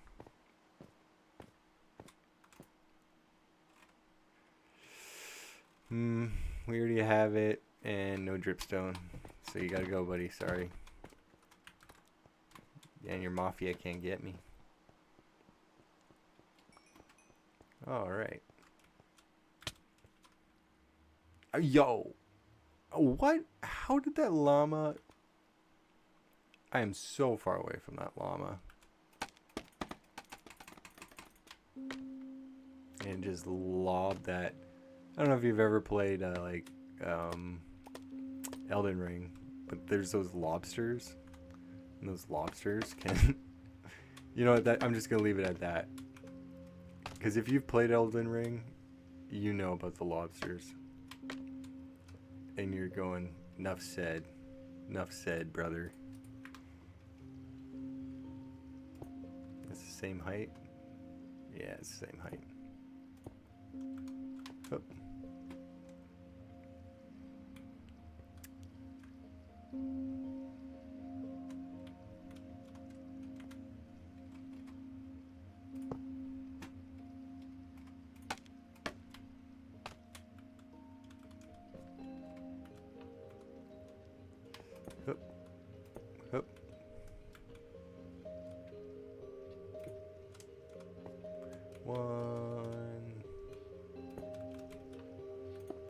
We already have it, and no dripstone. So you gotta go, buddy. Sorry. And your mafia can't get me. Alright. Yo! What? How did that llama... I am so far away from that llama. And just lob that. I don't know if you've ever played Elden Ring, but there's those lobsters. And those lobsters can... You know what, I'm just going to leave it at that. Because if you've played Elden Ring, you know about the lobsters. And you're going, enough said. Enough said, brother. It's the same height? Yeah, it's the same height. Oh. Hup. Hup. One,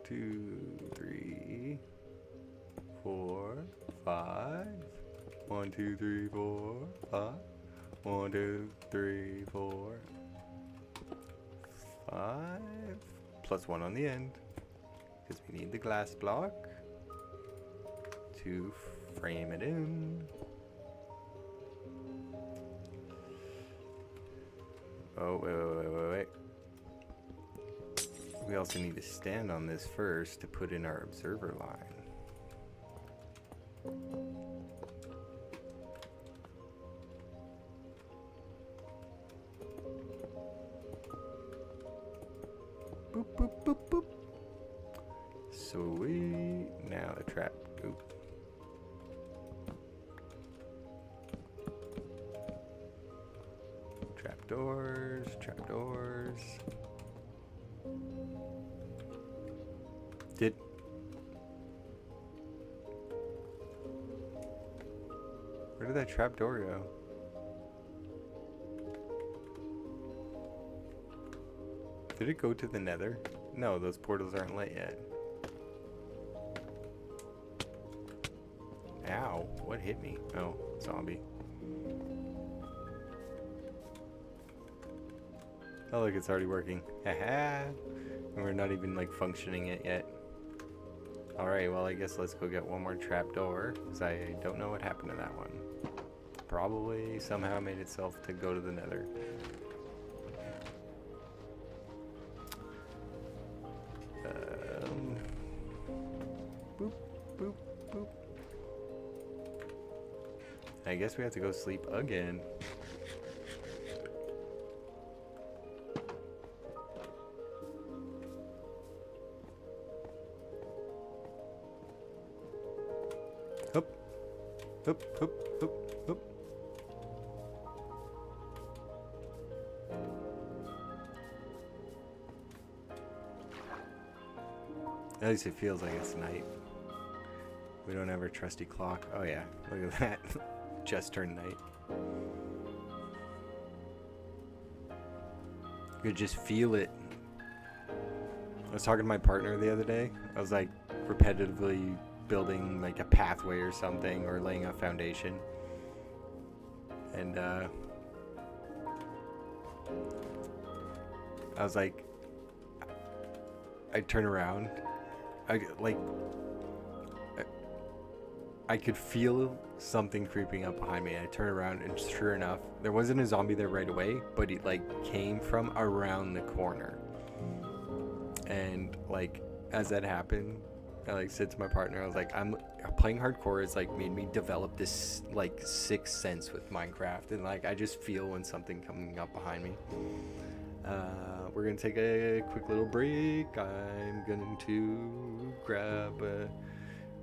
2, 3, 4, 5. 1, 2, 3, 4, 5. 1, 2, 3, 4, 5. Plus 1 on the end. Because we need the glass block to frame it in. Oh, wait. We also need to stand on this first to put in our observer line. Boop, boop, boop, boop. Sweet. Now the trap. Oop. Trapdoors, trapdoors. Where did that trapdoor go? Did it go to the nether? No, those portals aren't lit yet. Ow, what hit me? Oh, zombie. Oh look, it's already working. Haha! And we're not even like functioning it yet. Alright, well, I guess let's go get one more trapdoor, because I don't know what happened to that one. Probably somehow made itself to go to the nether. Boop, boop, boop. I guess we have to go sleep again. Hoop, hoop, hoop, hoop, hoop. At least it feels like it's night. We don't have our trusty clock. Oh yeah, look at that. Just turned night. You could just feel it. I was talking to my partner the other day. I was like repetitively building like a pathway or something, or laying a foundation. And I was like, I turn around. I could feel something creeping up behind me. I turn around, and sure enough, there wasn't a zombie there right away, but it like came from around the corner. And like as that happened, I like said to my partner, I was like, I'm playing hardcore has like made me develop this like sixth sense with Minecraft, and like I just feel when something coming up behind me. We're gonna take a quick little break. I'm going to grab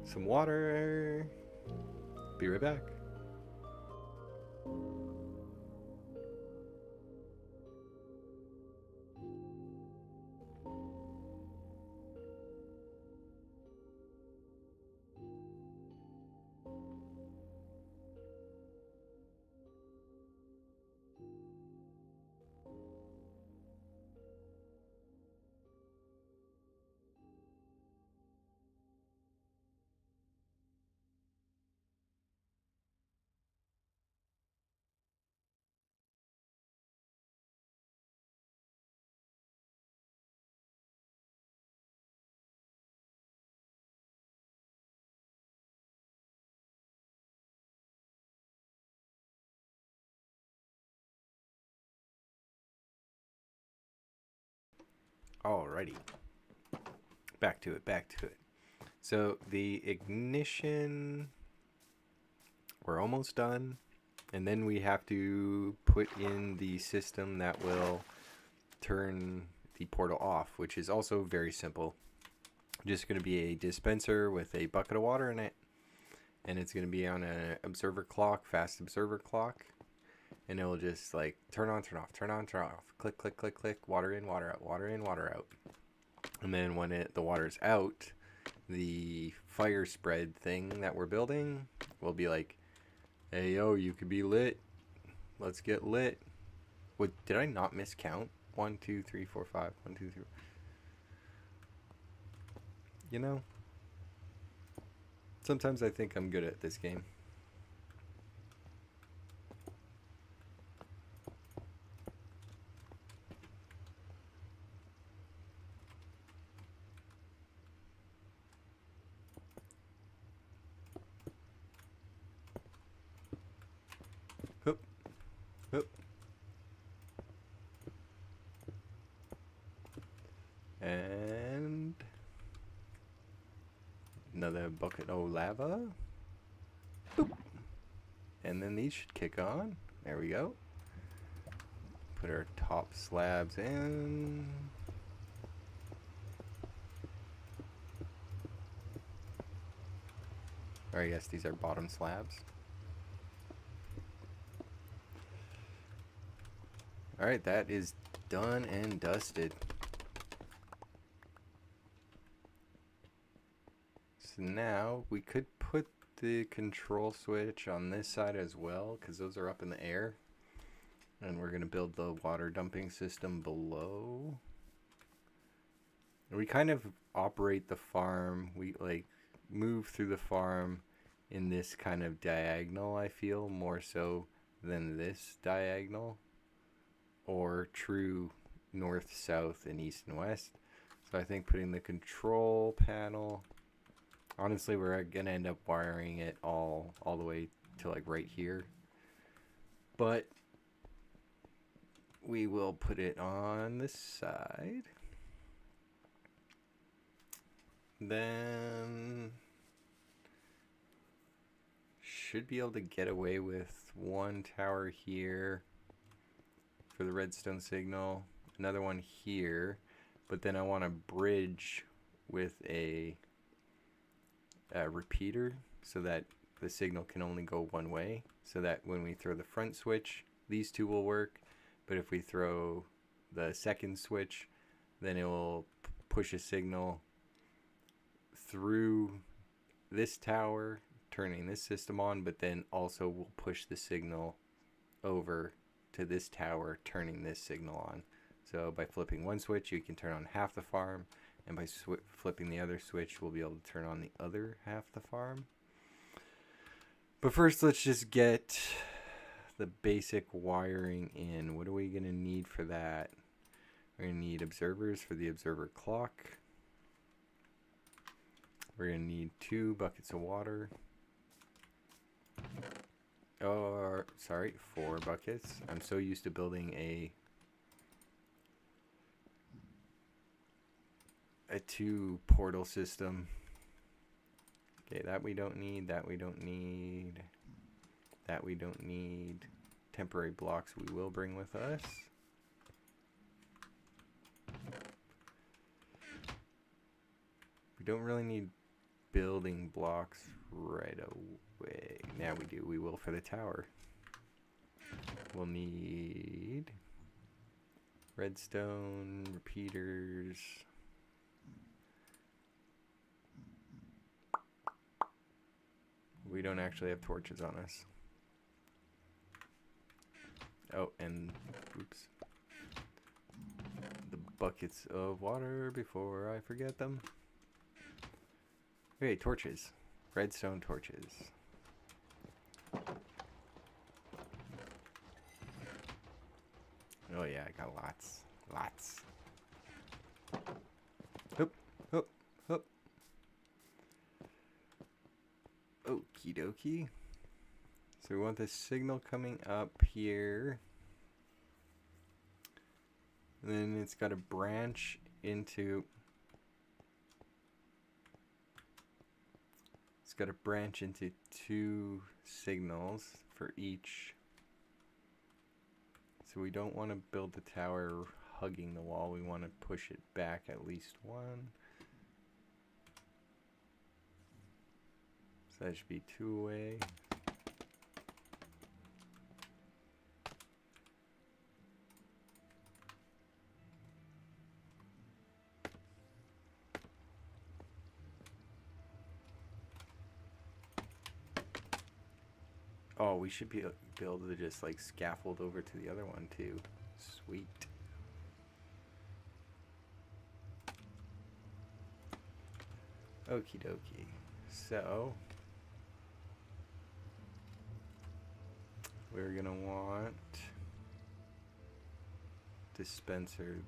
some water. Be right back. Alrighty. Back to it. So the ignition, we're almost done. And then we have to put in the system that will turn the portal off, which is also very simple. Just going to be a dispenser with a bucket of water in it. And it's going to be on an observer clock, fast observer clock. And it will just like turn on, turn off, turn on, turn off. Click, click, click, click. Water in, water out, water in, water out. And then when the water's out, the fire spread thing that we're building will be like, hey, yo, you could be lit. Let's get lit. What, did I not miscount? 1, 2, 3, 4, 5. 1, 2, 3. You know, sometimes I think I'm good at this game. Hoop, hoop. And another bucket of lava. Boop. And then these should kick on. There we go. Put our top slabs in. Or I guess these are bottom slabs. Alright, that is done and dusted. So now we could put the control switch on this side as well, because those are up in the air. And we're going to build the water dumping system below. We kind of operate the farm. We like move through the farm in this kind of diagonal, I feel, more so than this diagonal. Or true north, south, and east and west. So I think putting the control panel Honestly, we're gonna end up wiring it all the way to like right here. But we will put it on this side. Then should be able to get away with one tower here for the redstone signal, another one here, but then I want to bridge with a repeater so that the signal can only go one way, so that when we throw the front switch, these two will work, but if we throw the second switch, then it will push a signal through this tower, turning this system on, but then also will push the signal over to this tower, turning this signal on. So by flipping one switch, you can turn on half the farm, and by flipping the other switch, we'll be able to turn on the other half the farm. But first, let's just get the basic wiring in. What are we going to need for that? We're going to need observers for the observer clock. We're going to need 2 buckets of water. Oh, sorry, 4 buckets. I'm so used to building a 2 portal system. Okay, that we don't need, that we don't need, that we don't need. Temporary blocks we will bring with us. We don't really need building blocks right away. Now we do, we will for the tower. We'll need redstone, repeaters. We don't actually have torches on us. Oh, and oops. The buckets of water before I forget them. Okay, torches. Redstone torches. Oh yeah, I got lots. Lots. Hoop, hoop, hoop. Okie dokie. So we want this signal coming up here. And then it's got to branch into... It's got to branch into 2 signals for each. So we don't want to build the tower hugging the wall. We want to push it back at least 1. So that should be 2 away. Oh, we should be able to just like scaffold over to the other one too. Sweet. Okie dokie. So we're gonna want dispenser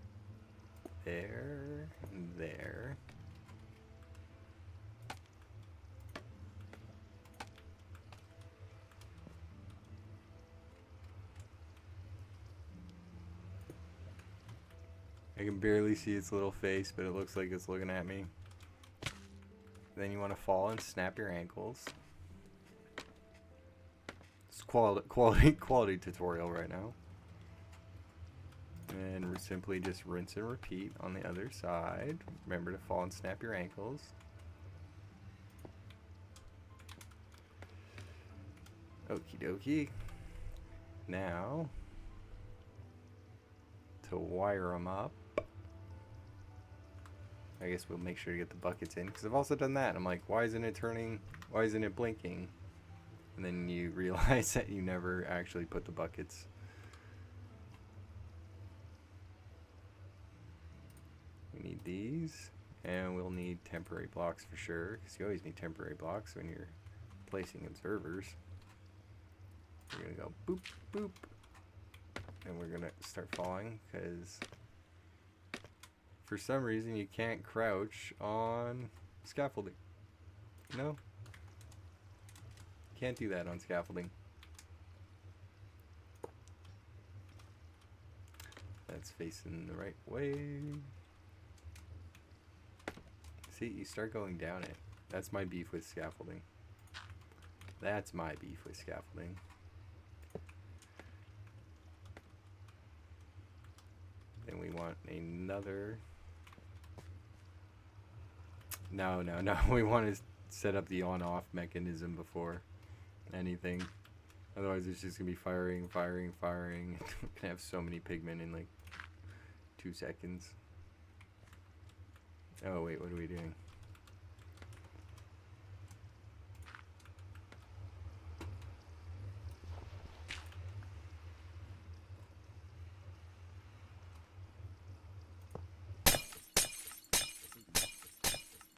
there and there. I can barely see its little face, but it looks like it's looking at me. Then you want to fall and snap your ankles. It's quality tutorial right now. And we simply just rinse and repeat on the other side. Remember to fall and snap your ankles. Okie dokie. Now, to wire them up, I guess we'll make sure to get the buckets in, because I've also done that. I'm like, why isn't it turning? Why isn't it blinking? And then you realize that you never actually put the buckets. We need these, and we'll need temporary blocks for sure, because you always need temporary blocks when you're placing observers. We're gonna go boop, boop, and we're gonna start falling, because for some reason you can't crouch on scaffolding. No. Can't do that on scaffolding. That's facing the right way. See, you start going down it. That's my beef with scaffolding. That's my beef with scaffolding. Then we want another. No. We want to set up the on-off mechanism before anything. Otherwise, it's just going to be firing. We're going to have so many pigmen in like 2 seconds. Oh, wait, what are we doing?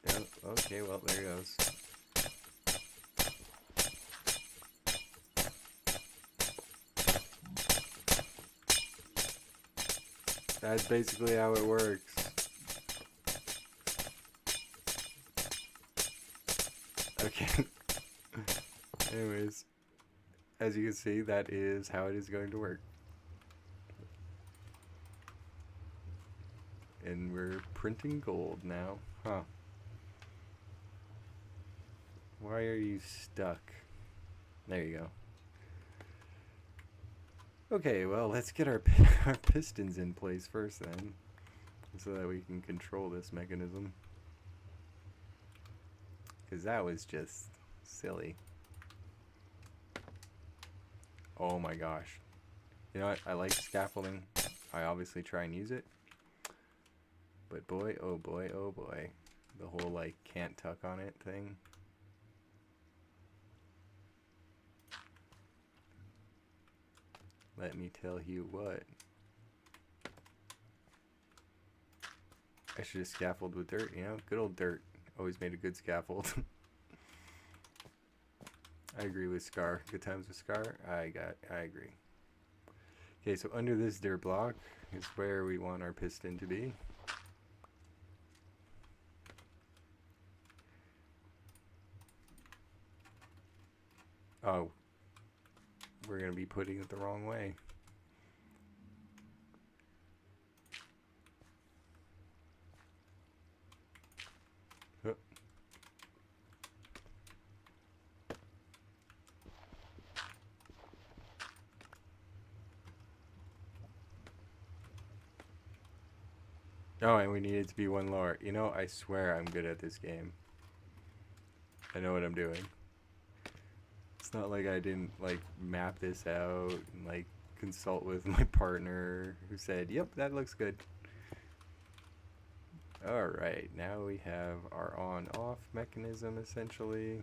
Oh, okay, well, there goes. That's basically how it works. Okay. Anyways, as you can see, that is how it is going to work. And we're printing gold now. Huh. Why are you stuck? There you go. Okay, well, let's get our pistons in place first then, so that we can control this mechanism. Because that was just silly. Oh my gosh. You know what? I like scaffolding. I obviously try and use it. But boy, oh boy, oh boy. The whole, like, can't tuck on it thing. Let me tell you what. I should have scaffolded with dirt, you know? Good old dirt. Always made a good scaffold. I agree with Scar. Good times with Scar. I agree. Okay, so under this dirt block is where we want our piston to be. Oh. We're going to be putting it the wrong way. Oh, and we need it to be one lower. You know, I swear I'm good at this game. I know what I'm doing. It's not like I didn't, like, map this out and, like, consult with my partner who said, yep, that looks good. Alright, now we have our on-off mechanism, essentially.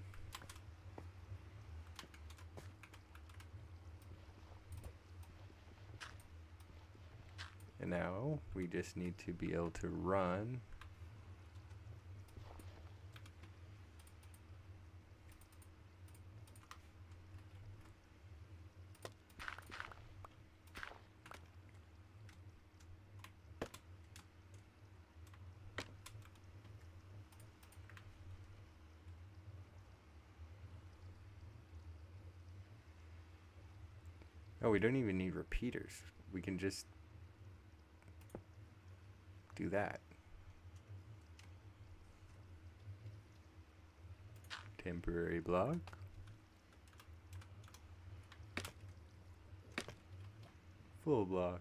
And now we just need to be able to run. Oh, we don't even need repeaters. We can just do that. Temporary block. Full block.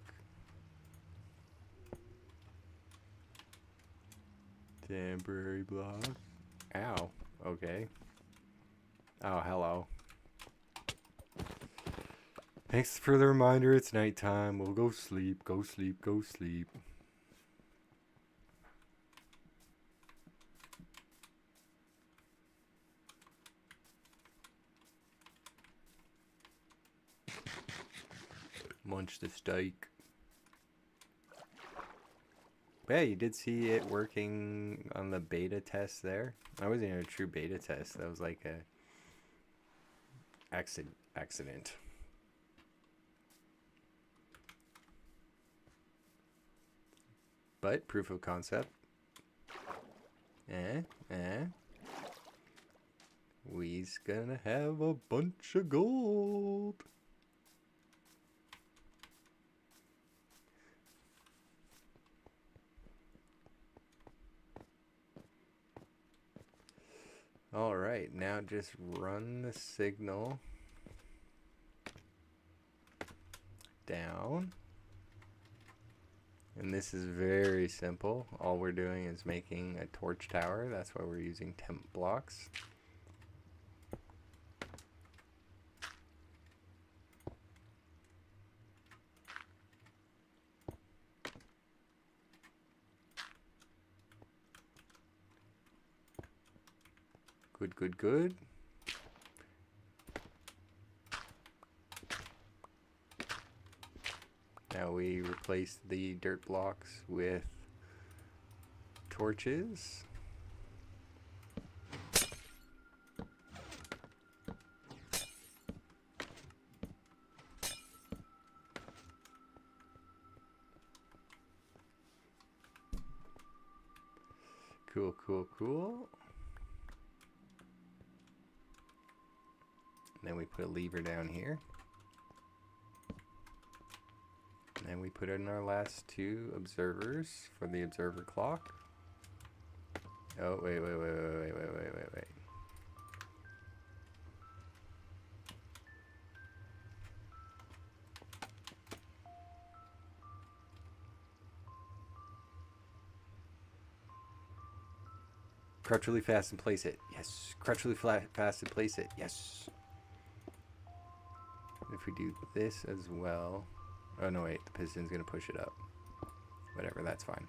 Temporary block. Ow. Okay. Oh, hello. Thanks for the reminder. It's nighttime. We'll go sleep. Go sleep. Go sleep. Munch the steak. But yeah, you did see it working on the beta test there. That wasn't even a true beta test. That was like a accident. But proof of concept. he's gonna have a bunch of gold. All right, now just run the signal down. And this is very simple. All we're doing is making a torch tower. That's why we're using temp blocks. Good, good, good. Now we replace the dirt blocks with torches. Cool, cool, cool. And then we put a lever down here. And then we put in our last two observers for the observer clock. Oh, wait. Crouch really fast and place it. Yes. Crouch really fast and place it. Yes. If we do this as well. Oh, no, wait. The piston's going to push it up. Whatever, that's fine.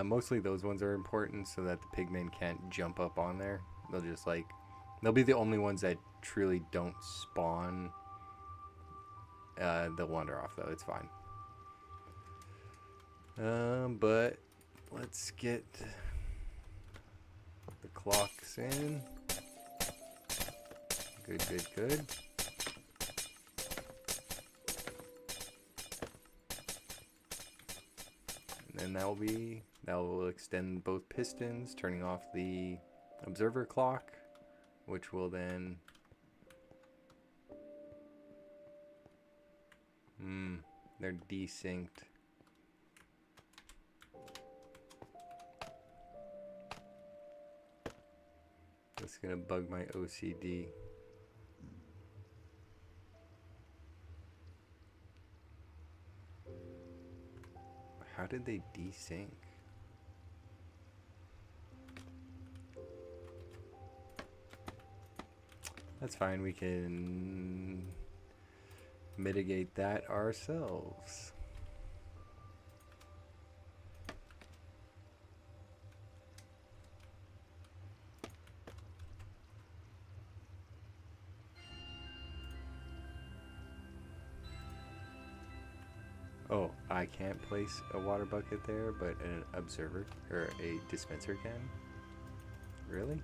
Mostly those ones are important so that the pigmen can't jump up on there. They'll just like... They'll be the only ones that truly don't spawn. They'll wander off, though. It's fine. But let's get the clocks in. Good, good, good. And that will extend both pistons, turning off the observer clock, which will then they're desynced. That's gonna bug my OCD. How did they desync? That's fine, we can mitigate that ourselves. Oh, I can't place a water bucket there, but an observer or a dispenser can? Really?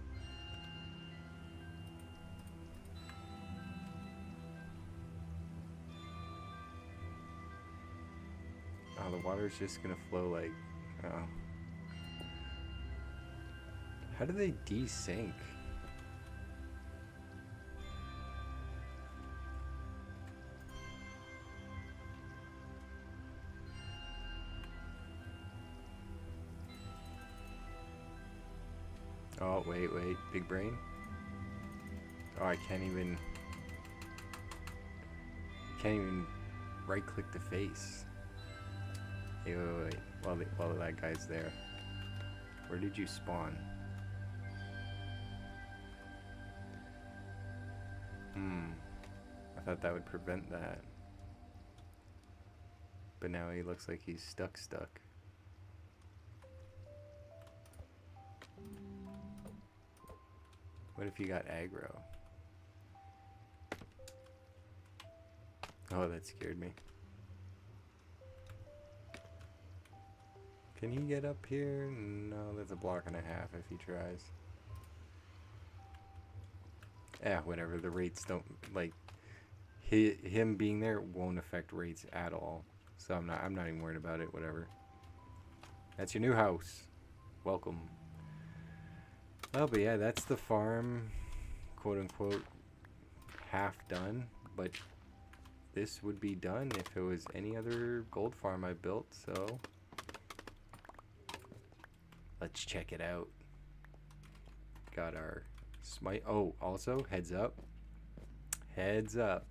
Oh, the water's just gonna flow like... Oh. How do they desync? Oh, wait, big brain? Oh, I can't even right-click the face. Hey, wait. While that guy's there. Where did you spawn? I thought that would prevent that. But now he looks like he's stuck. What if you got aggro? Oh, that scared me. Can he get up here? No, that's a block and a half if he tries. Yeah, whatever. The rates don't, like, him being there won't affect rates at all. So I'm not even worried about it. Whatever. That's your new house. Welcome. Oh, but yeah, that's the farm, quote unquote, half done. But this would be done if it was any other gold farm I built, so let's check it out. Got our smite. Oh, also, heads up. Heads up.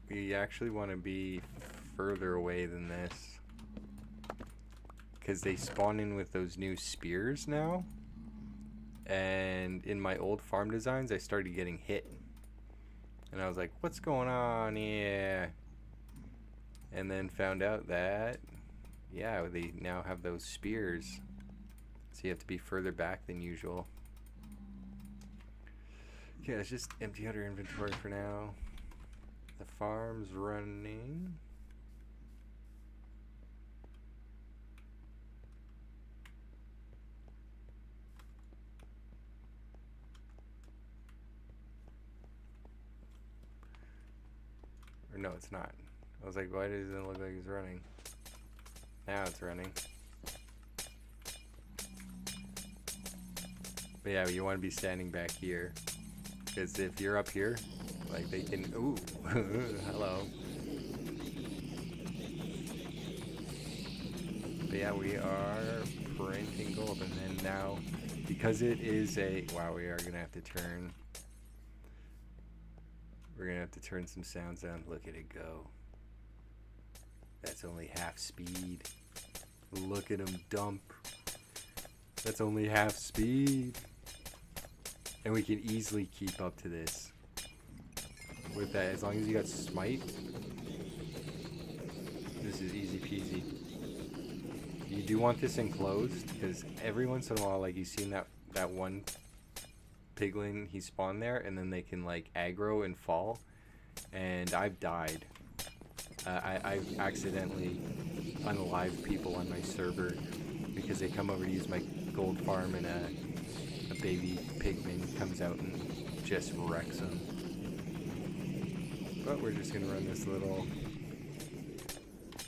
We actually want to be further away than this, because they spawn in with those new spears now. And in my old farm designs, I started getting hit. And I was like, what's going on here? And then found out that, yeah, they now have those spears. So you have to be further back than usual. Okay, let's just empty out our inventory for now. The farm's running. Or no, it's not. I was like, why does it look like it's running? Now it's running. But yeah, you want to be standing back here. Because if you're up here, like they can... Ooh, hello. But yeah, we are printing gold. And then now, because it is a... Wow, we are going to have to turn... We're going to have to turn some sounds down. Look at it go. That's only half speed. Look at him dump. That's only half speed. And we can easily keep up to this. With that, as long as you got smite. This is easy peasy. You do want this enclosed, because every once in a while, like, you've seen that one piglin, he spawned there, and then they can, like, aggro and fall. And I've died. I've accidentally unalived people on my server because they come over to use my gold farm, and a baby pigman comes out and just wrecks them. But we're just gonna run this little.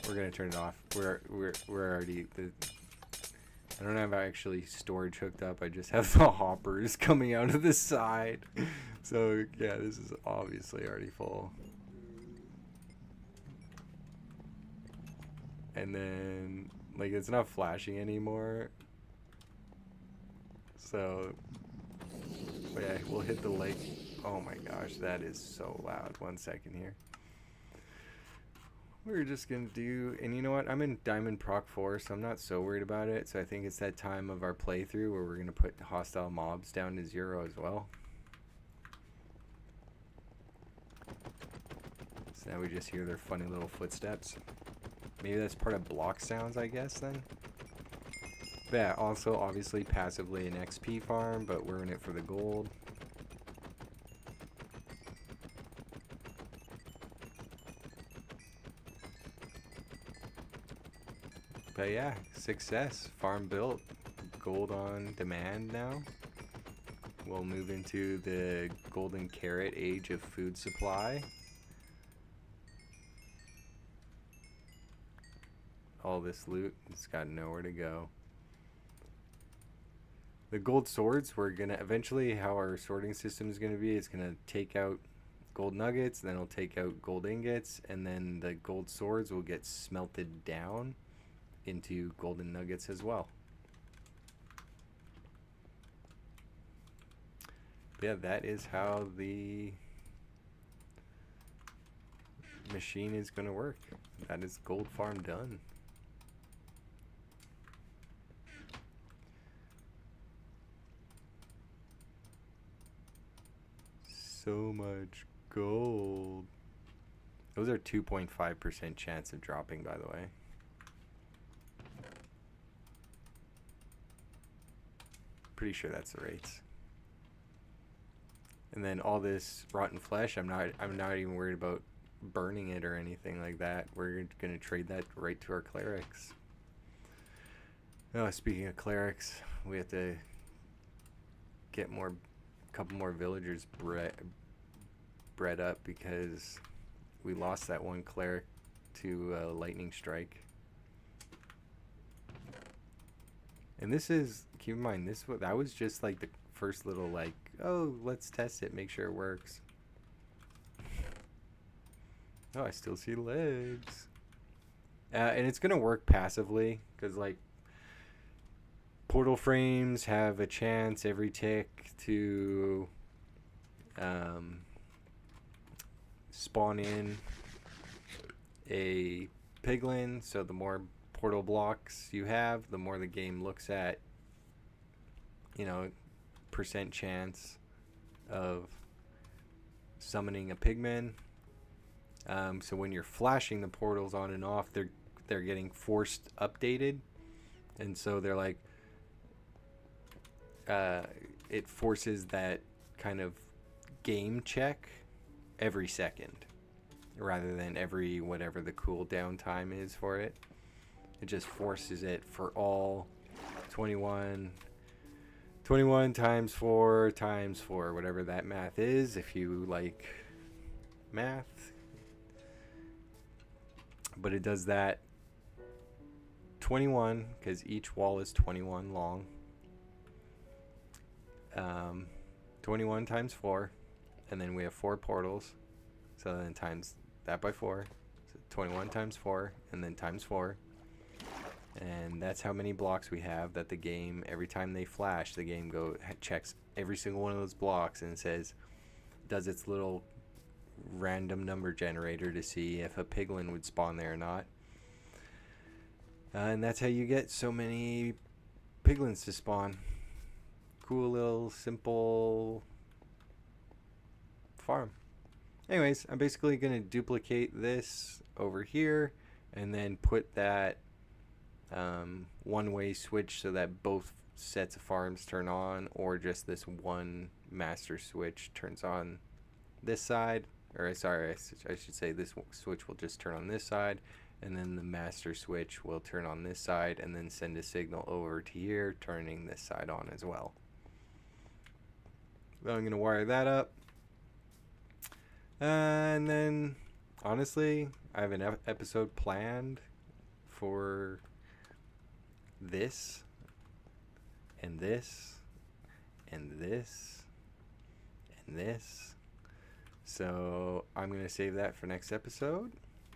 We're gonna turn it off. We're already I don't have actually storage hooked up. I just have the hoppers coming out of the side. So yeah, this is obviously already full. And then, like, it's not flashing anymore. So, but yeah, we'll hit the lake. Oh my gosh, that is so loud. 1 second here. We're just gonna do, and you know what? I'm in Diamond Proc 4, so I'm not so worried about it. So I think it's that time of our playthrough where we're gonna put hostile mobs down to 0 as well. So now we just hear their funny little footsteps. Maybe that's part of block sounds, I guess, then. But yeah, also, obviously, passively an XP farm, but we're in it for the gold. But yeah, success. Farm built. Gold on demand now. We'll move into the golden carrot age of food supply. All this loot, it's got nowhere to go. The gold swords, we're gonna eventually, how our sorting system is gonna be, it's gonna take out gold nuggets, then it'll take out gold ingots, and then the gold swords will get smelted down into golden nuggets as well. But yeah, that is how the machine is gonna work. That is gold farm done. So much gold. Those are 2.5% chance of dropping, by the way. Pretty sure that's the rates. And then all this rotten flesh, I'm not even worried about burning it or anything like that. We're gonna trade that right to our clerics. Oh, speaking of clerics, we have to get couple more villagers bred up because we lost that one cleric to lightning strike. And this is, keep in mind, that was just like the first little like, oh, let's test it, make sure it works. Oh, I still see legs. And it's gonna work passively because like portal frames have a chance every tick to spawn in a piglin. So the more portal blocks you have, the more the game looks at, percent chance of summoning a pigman. So when you're flashing the portals on and off, they're getting forced updated, and so they're like, it forces that kind of game check every second rather than every whatever the cooldown time is for it. It just forces it for all 21 times 4 times 4, whatever that math is, if you like math. But it does that 21 because each wall is 21 long. 21 times 4, and then we have 4 portals, so then times that by 4, so 21 times 4, and then times 4, and that's how many blocks we have that the game, every time they flash, the game checks every single one of those blocks and says, does its little random number generator to see if a piglin would spawn there or not. And that's how you get so many piglins to spawn. Cool little simple farm. Anyways, I'm basically going to duplicate this over here and then put that one-way switch so that both sets of farms turn on, or just this one master switch turns on this side. Or sorry, I should say this switch will just turn on this side, and then the master switch will turn on this side and then send a signal over to here, turning this side on as well. So I'm going to wire that up. And then, honestly, I have an episode planned for this, and this, and this, and this. So I'm going to save that for next episode.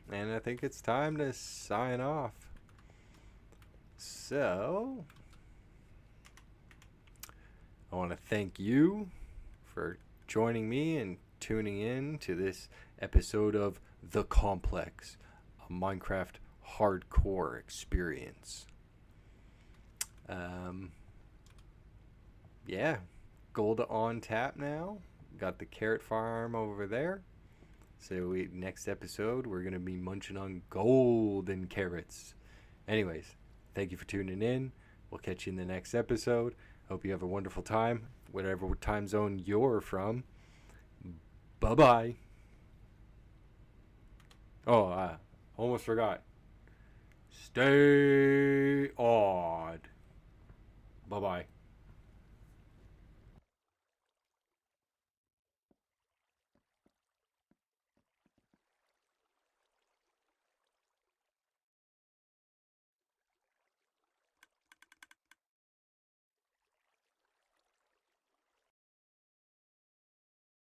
And I think it's time to sign off. So I want to thank you for joining me and tuning in to this episode of The Complex, a Minecraft hardcore experience. Yeah, gold on tap now. Got the carrot farm over there. So next episode, we're going to be munching on golden carrots. Anyways, thank you for tuning in. We'll catch you in the next episode. Hope you have a wonderful time, whatever time zone you're from. Bye-bye. Oh, almost forgot. Stay odd. Bye-bye.